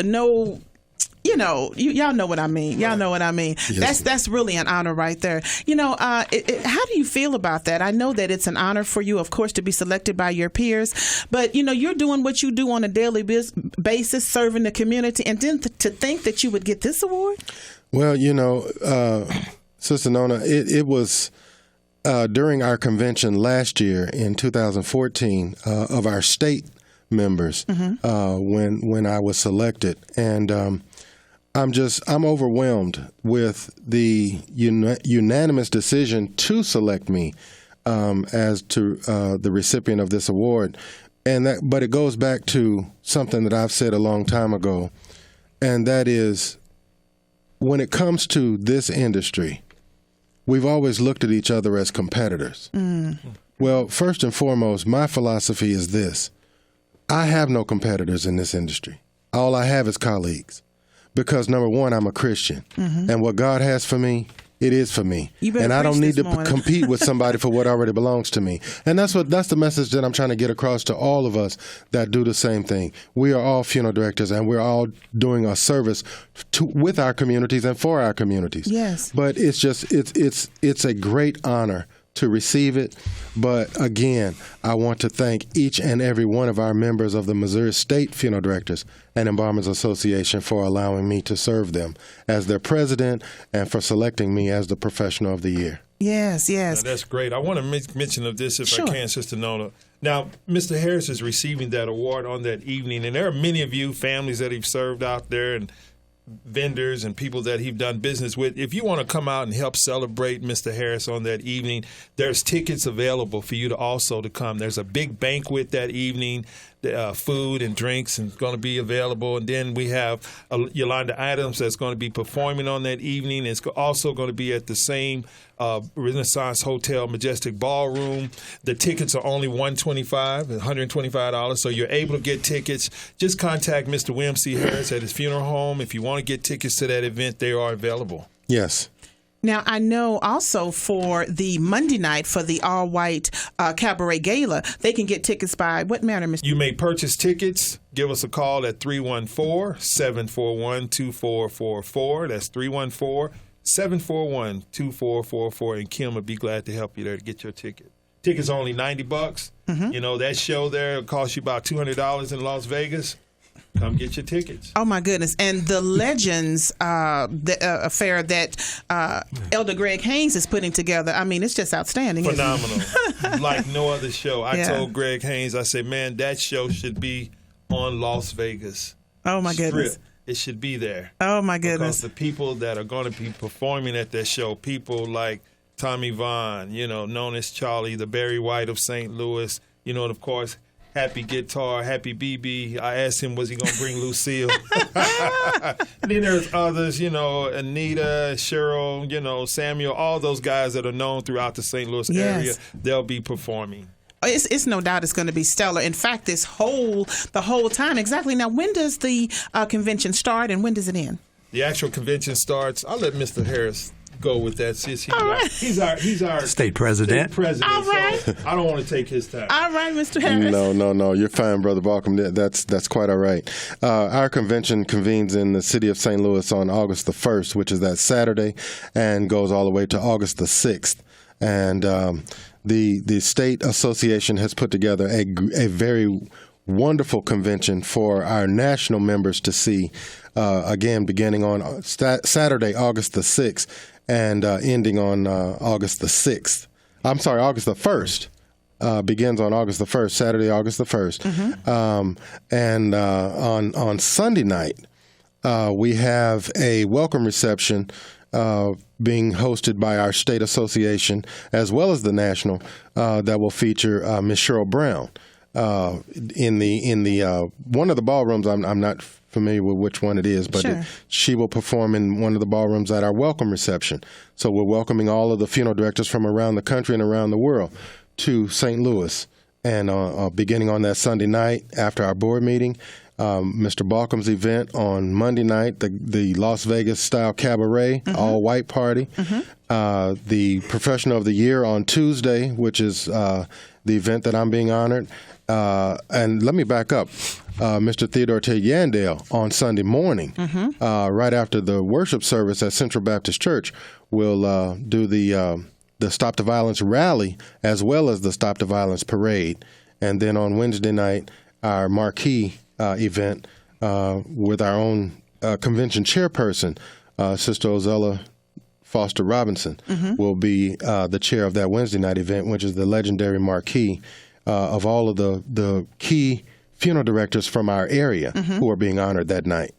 y'all know what I mean. Y'all know what I mean. Yes, that's really an honor right there. You know, how do you feel about that? I know that it's an honor for you, of course, to be selected by your peers, but, you know, you're doing what you do on a daily basis, serving the community, and then to think that you would get this award? Well, you know, Sister Nona, it was during our convention last year in 2014 of our state members when I was selected, and I'm overwhelmed with the unanimous decision to select me as to the recipient of this award, but it goes back to something that I've said a long time ago, and that is, when it comes to this industry, we've always looked at each other as competitors. Well, first and foremost, my philosophy is this: I have no competitors in this industry. All I have is colleagues. Because, number one, I'm a Christian. And what God has for me, it is for me. And I don't need to compete with somebody for what already belongs to me. And that's the message that I'm trying to get across to all of us that do the same thing. We are all funeral directors, and we're all doing a service with our communities and for our communities. Yes. But it's just, it's a great honor to receive it. But again, I want to thank each and every one of our members of the Missouri State Funeral Directors and Embalmers Association for allowing me to serve them as their president and for selecting me as the Professional of the Year. Yes. Now, that's great. I want to mention of this, if I can, Sister Nona. Now, Mr. Harris is receiving that award on that evening, and there are many of you, families that he's served out there, and vendors and people that he's done business with. If you want to come out and help celebrate Mr. Harris on that evening, there's tickets available for you to come. There's a big banquet that evening. Food and drinks is going to be available. And then we have Yolanda Adams that's going to be performing on that evening. It's also going to be at the same Renaissance Hotel Majestic Ballroom. The tickets are only $125, so you're able to get tickets. Just contact Mr. William C. Harris at his funeral home. If you want to get tickets to that event, they are available. Yes. Now, I know also for the Monday night for the all-white cabaret gala, they can get tickets by what manner, Mr.? You may purchase tickets. Give us a call at 314-741-2444. That's 314-741-2444, and Kim will be glad to help you there to get your ticket. Tickets are only $90. You know, that show there will cost you about $200 in Las Vegas. Come get your tickets. Oh, my goodness. And the Legends affair that Elder Greg Haynes is putting together, I mean, it's just outstanding. Phenomenal. Like no other show. I told Greg Haynes, I said, man, that show should be on Las Vegas. Oh, my goodness. It should be there. Oh, my goodness. Because the people that are going to be performing at that show, people like Tommy Vaughn, you know, known as Charlie, the Barry White of St. Louis, you know, and of course, Happy Guitar, Happy BB. I asked him, was he going to bring Lucille? And then there's others, you know, Anita, Cheryl, you know, Samuel, all those guys that are known throughout the St. Louis area. They'll be performing. It's no doubt it's going to be stellar. In fact, the whole time. Exactly. Now, when does the convention start and when does it end? The actual convention starts. I'll let Mr. Harris go with that, since he's our state president. All right. So I don't want to take his time. All right, Mr. Harris. No, you're fine, Brother Baucom. That's quite all right. Our convention convenes in the city of St. Louis on August the 1st, which is that Saturday, and goes all the way to August the 6th. And the state association has put together a very wonderful convention for our national members to see, again, beginning on Saturday, August the 6th, and ending on August the 6th. I'm sorry, August the 1st. Begins on August the 1st, Saturday, August the 1st. And on Sunday night, we have a welcome reception being hosted by our state association as well as the national that will feature Miss Cheryl Brown in the one of the ballrooms. I'm not familiar with which one it is, but she will perform in one of the ballrooms at our welcome reception. So we're welcoming all of the funeral directors from around the country and around the world to St. Louis. And beginning on that Sunday night after our board meeting, Mr. Balcom's event on Monday night, the Las Vegas style cabaret, all white party, the Professional of the Year on Tuesday, which is the event that I'm being honored. And let me back up. Mr. Theodore Ted Yandale on Sunday morning, right after the worship service at Central Baptist Church, will do the Stop the Violence rally as well as the Stop the Violence parade. And then on Wednesday night, our marquee event with our own convention chairperson, Sister Ozella Foster Robinson, will be the chair of that Wednesday night event, which is the legendary marquee of all of the key funeral directors from our area who are being honored that night.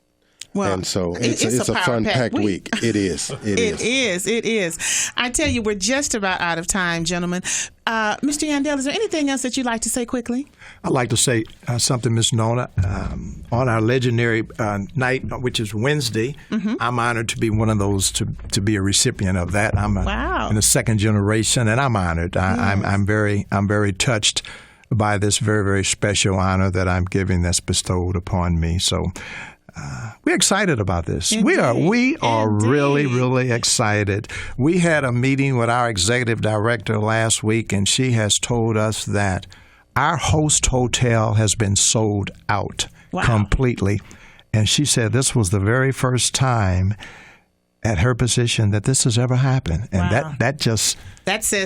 Well, and so it's a fun-packed week. It is. It is. I tell you, we're just about out of time, gentlemen. Mr. Yandale, is there anything else that you'd like to say quickly? I'd like to say something, Ms. Nona. On our legendary night, which is Wednesday, I'm honored to be one of those, to be a recipient of that. I'm in the second generation, and I'm honored. I'm very touched by this very, very special honor that I'm giving that's bestowed upon me. So we're excited about this. Indeed. We are really, really excited. We had a meeting with our executive director last week, and she has told us that our Host Hotel has been sold out completely. And she said this was the very first time at her position that this has ever happened. And that says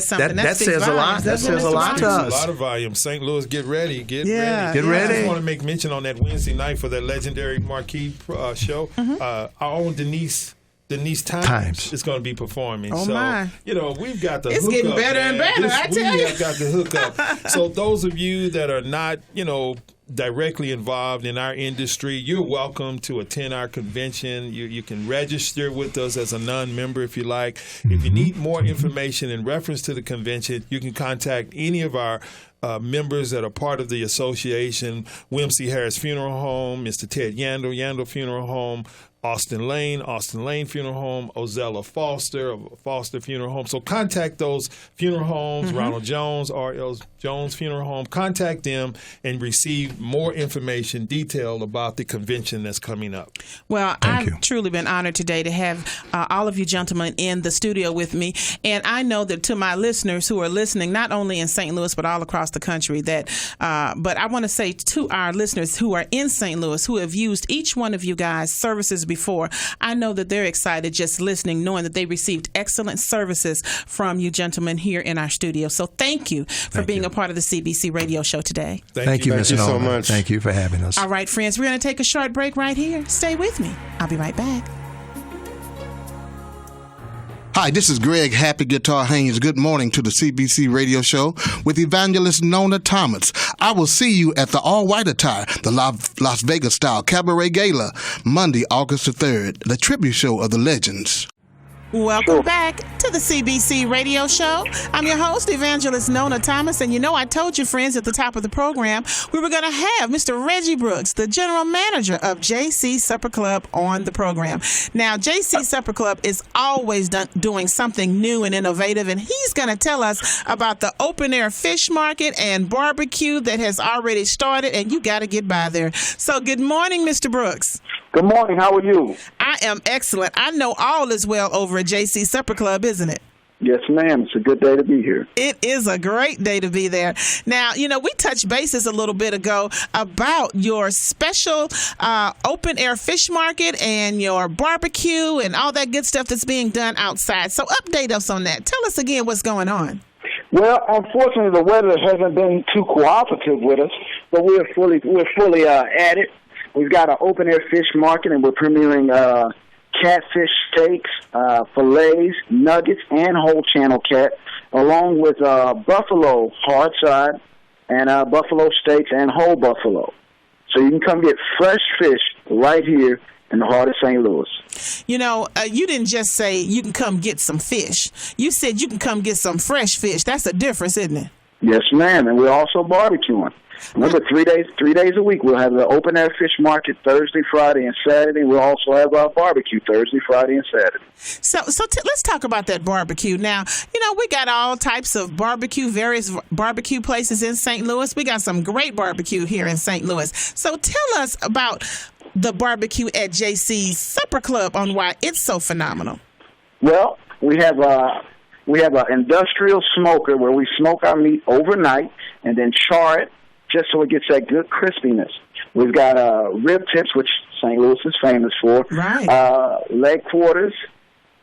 something. That says a lot. That says a lot to us. A lot of volume. St. Louis, get ready. Get ready. I just want to make mention on that Wednesday night for that legendary marquee show. Our own Denise Times is going to be performing. Oh, so, my. We've got the It's hook getting up, better and better, I tell you. We have got the hook up. So those of you that are not, directly involved in our industry, you're welcome to attend our convention. You can register with us as a non-member if you like. If you need more information in reference to the convention, you can contact any of our members that are part of the association: William C. Harris Funeral Home, Mr. Ted Yandle Funeral Home, Austin Lane Funeral Home, Ozella Foster Funeral Home. So contact those funeral homes, Ronald Jones, R.L. Jones Funeral Home. Contact them and receive more information detailed about the convention that's coming up. Well, I've truly been honored today to have all of you gentlemen in the studio with me. And I know that to my listeners who are listening, not only in St. Louis, but all across the country, but I want to say to our listeners who are in St. Louis, who have used each one of you guys' services before, I know that they're excited just listening, knowing that they received excellent services from you gentlemen here in our studio. So thank you for being a part of the CBC Radio Show today. Thank you, Ms. Nona. so much. Thank you for having us. All right, friends, we're going to take a short break right here. Stay with me. I'll be right back. Hi, this is Greg Happy Guitar Haynes. Good morning to the CBC Radio Show with Evangelist Nona Thomas. I will see you at the all-white attire, the Las Vegas style cabaret gala, Monday, August the 3rd, the tribute show of the legends. Welcome back to the CBC Radio Show. I'm your host, Evangelist Nona Thomas, and I told you, friends, at the top of the program, we were going to have Mr. Reggie Brooks, the general manager of JC Supper Club, on the program. Now, JC Supper Club is always doing something new and innovative, and he's going to tell us about the open-air fish market and barbecue that has already started, and you got to get by there. So, good morning, Mr. Brooks. Good morning. How are you? I am excellent. I know all is well over at JC Supper Club, isn't it? Yes, ma'am. It's a good day to be here. It is a great day to be there. Now, we touched bases a little bit ago about your special open-air fish market and your barbecue and all that good stuff that's being done outside. So update us on that. Tell us again what's going on. Well, unfortunately, the weather hasn't been too cooperative with us, but we're fully at it. We've got an open-air fish market, and we're premiering catfish steaks, fillets, nuggets, and whole channel cat, along with buffalo hard side and buffalo steaks and whole buffalo. So you can come get fresh fish right here in the heart of St. Louis. You didn't just say you can come get some fish. You said you can come get some fresh fish. That's a difference, isn't it? Yes, ma'am. And we're also barbecuing. Remember, 3 days a week. We'll have the open-air fish market Thursday, Friday, and Saturday. We'll also have our barbecue Thursday, Friday, and Saturday. So let's talk about that barbecue. Now, we got all types of barbecue, various barbecue places in St. Louis. We got some great barbecue here in St. Louis. So tell us about the barbecue at JC's Supper Club on why it's so phenomenal. Well, we have an industrial smoker where we smoke our meat overnight and then char it just so it gets that good crispiness. We've got rib tips, which St. Louis is famous for, right. Leg quarters,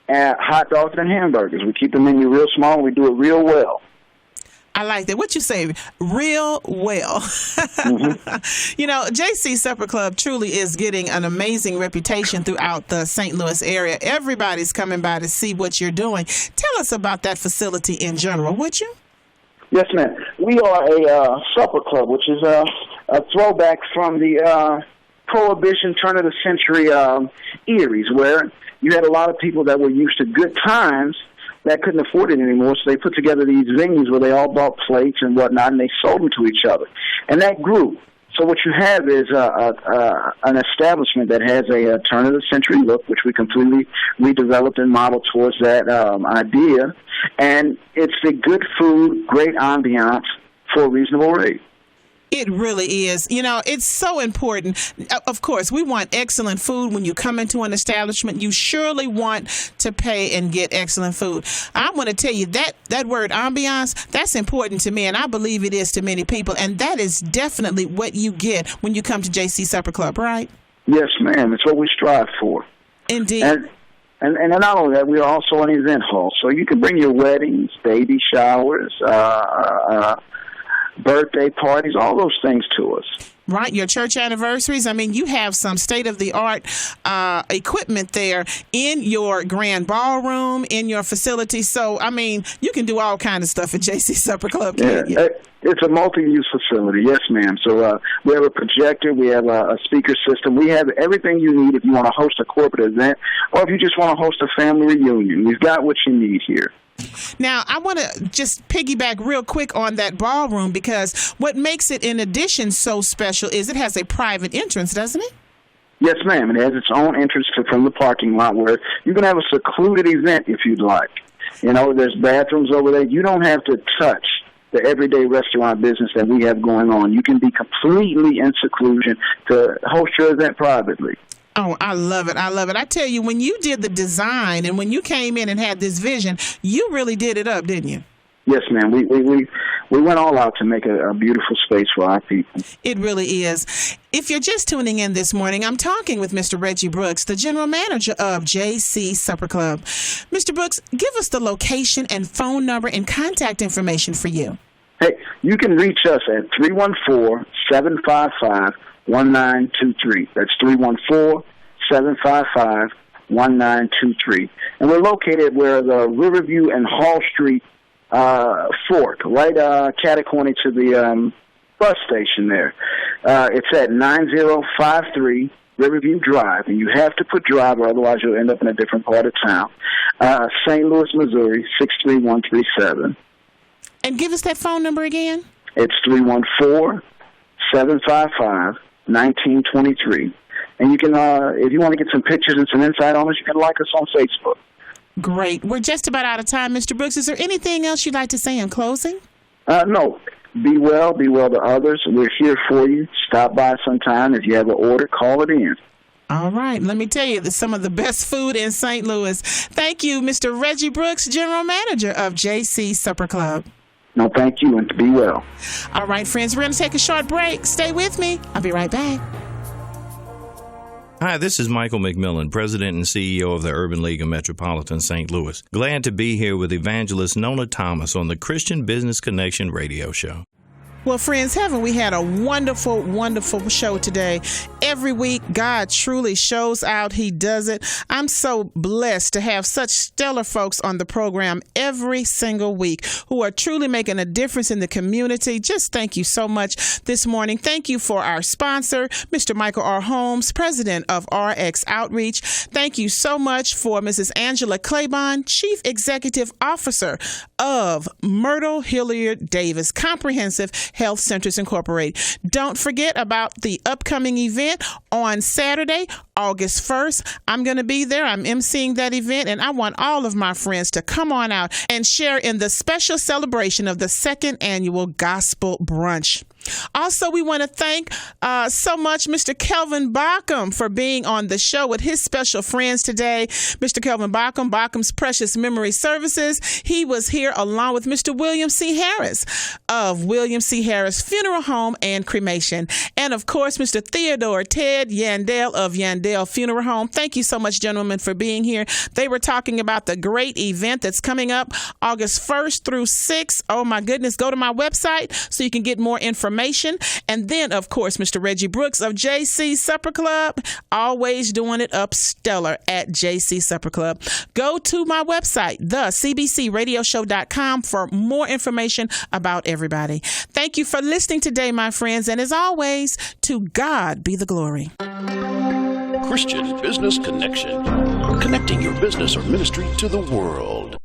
and hot dogs and hamburgers. We keep the menu real small and we do it real well. I like that. What you say, real well. JC Supper Club truly is getting an amazing reputation throughout the St. Louis area. Everybody's coming by to see what you're doing. Tell us about that facility in general, would you? Yes, ma'am. We are a supper club, which is a throwback from the Prohibition turn-of-the-century eras, where you had a lot of people that were used to good times that couldn't afford it anymore, so they put together these venues where they all bought plates and whatnot, and they sold them to each other. And that grew. So what you have is an establishment that has a turn-of-the-century look, which we completely redeveloped and modeled towards that idea. And it's the good food, great ambiance for a reasonable rate. It really is. It's so important. Of course, we want excellent food when you come into an establishment. You surely want to pay and get excellent food. I want to tell you that word ambiance, that's important to me, and I believe it is to many people. And that is definitely what you get when you come to JC Supper Club, right? Yes, ma'am. It's what we strive for. Indeed. And not only that, we are also an event hall. So you can bring your weddings, baby showers, birthday parties, all those things to us. Right, your church anniversaries. I mean, you have some state-of-the-art equipment there in your grand ballroom, in your facility. So, I mean, you can do all kinds of stuff at JC Supper Club. Yeah, it's a multi-use facility. Yes, ma'am. So we have a projector. We have a speaker system. We have everything you need if you want to host a corporate event or if you just want to host a family reunion. We've got what you need here. Now, I want to just piggyback real quick on that ballroom, because what makes it, in addition, so special is it has a private entrance, doesn't it? Yes, ma'am. It has its own entrance from the parking lot where you can have a secluded event if you'd like. There's bathrooms over there. You don't have to touch the everyday restaurant business that we have going on. You can be completely in seclusion to host your event privately. Oh, I love it. I love it. I tell you, when you did the design and when you came in and had this vision, you really did it up, didn't you? Yes, ma'am. We went all out to make a beautiful space for our people. It really is. If you're just tuning in this morning, I'm talking with Mr. Reggie Brooks, the general manager of JC Supper Club. Mr. Brooks, give us the location and phone number and contact information for you. Hey, you can reach us at 314-755-1923. That's 314-755-1923. And we're located where the Riverview and Hall Street fork, right catty-corner to the bus station there. It's at 9053 Riverview Drive, and you have to put drive, or otherwise you'll end up in a different part of town. St. Louis, Missouri, 63137. And give us that phone number again. It's 314-755-1923. And you can, if you want to get some pictures and some insight on us, you can like us on Facebook. Great. We're just about out of time, Mr. Brooks. Is there anything else you'd like to say in closing? No. Be well to others. We're here for you. Stop by sometime. If you have an order, call it in. All right. Let me tell you, some of the best food in St. Louis. Thank you, Mr. Reggie Brooks, General Manager of JC Supper Club. No, thank you, and to be well. All right, friends, we're going to take a short break. Stay with me. I'll be right back. Hi, this is Michael McMillan, President and CEO of the Urban League of Metropolitan St. Louis. Glad to be here with Evangelist Nona Thomas on the Christian Business Connection radio show. Well, friends, haven't we had a wonderful, wonderful show today? Every week, God truly shows out. He does it. I'm so blessed to have such stellar folks on the program every single week who are truly making a difference in the community. Just thank you so much this morning. Thank you for our sponsor, Mr. Michael R. Holmes, President of RX Outreach. Thank you so much for Mrs. Angela Claiborne, Chief Executive Officer of Myrtle Hilliard Davis Comprehensive Health Centers Incorporated. Don't forget about the upcoming event on Saturday, August 1st. I'm going to be there. I'm emceeing that event, and I want all of my friends to come on out and share in the special celebration of the second annual Gospel Brunch. Also, we want to thank so much Mr. Kelvin Bockham for being on the show with his special friends today. Mr. Kelvin Bockham, Bockham's Precious Memory Services. He was here along with Mr. William C. Harris of William C. Harris Funeral Home and Cremation. And, of course, Mr. Theodore Ted Yandel of Yandel Funeral Home. Thank you so much, gentlemen, for being here. They were talking about the great event that's coming up August 1st through 6th. Oh, my goodness. Go to my website so you can get more information. And then, of course, Mr. Reggie Brooks of JC Supper Club, always doing it up stellar at JC Supper Club. Go to my website, thecbcradioshow.com, for more information about everybody. Thank you for listening today, my friends. And as always, to God be the glory. Christian Business Connection. Connecting your business or ministry to the world.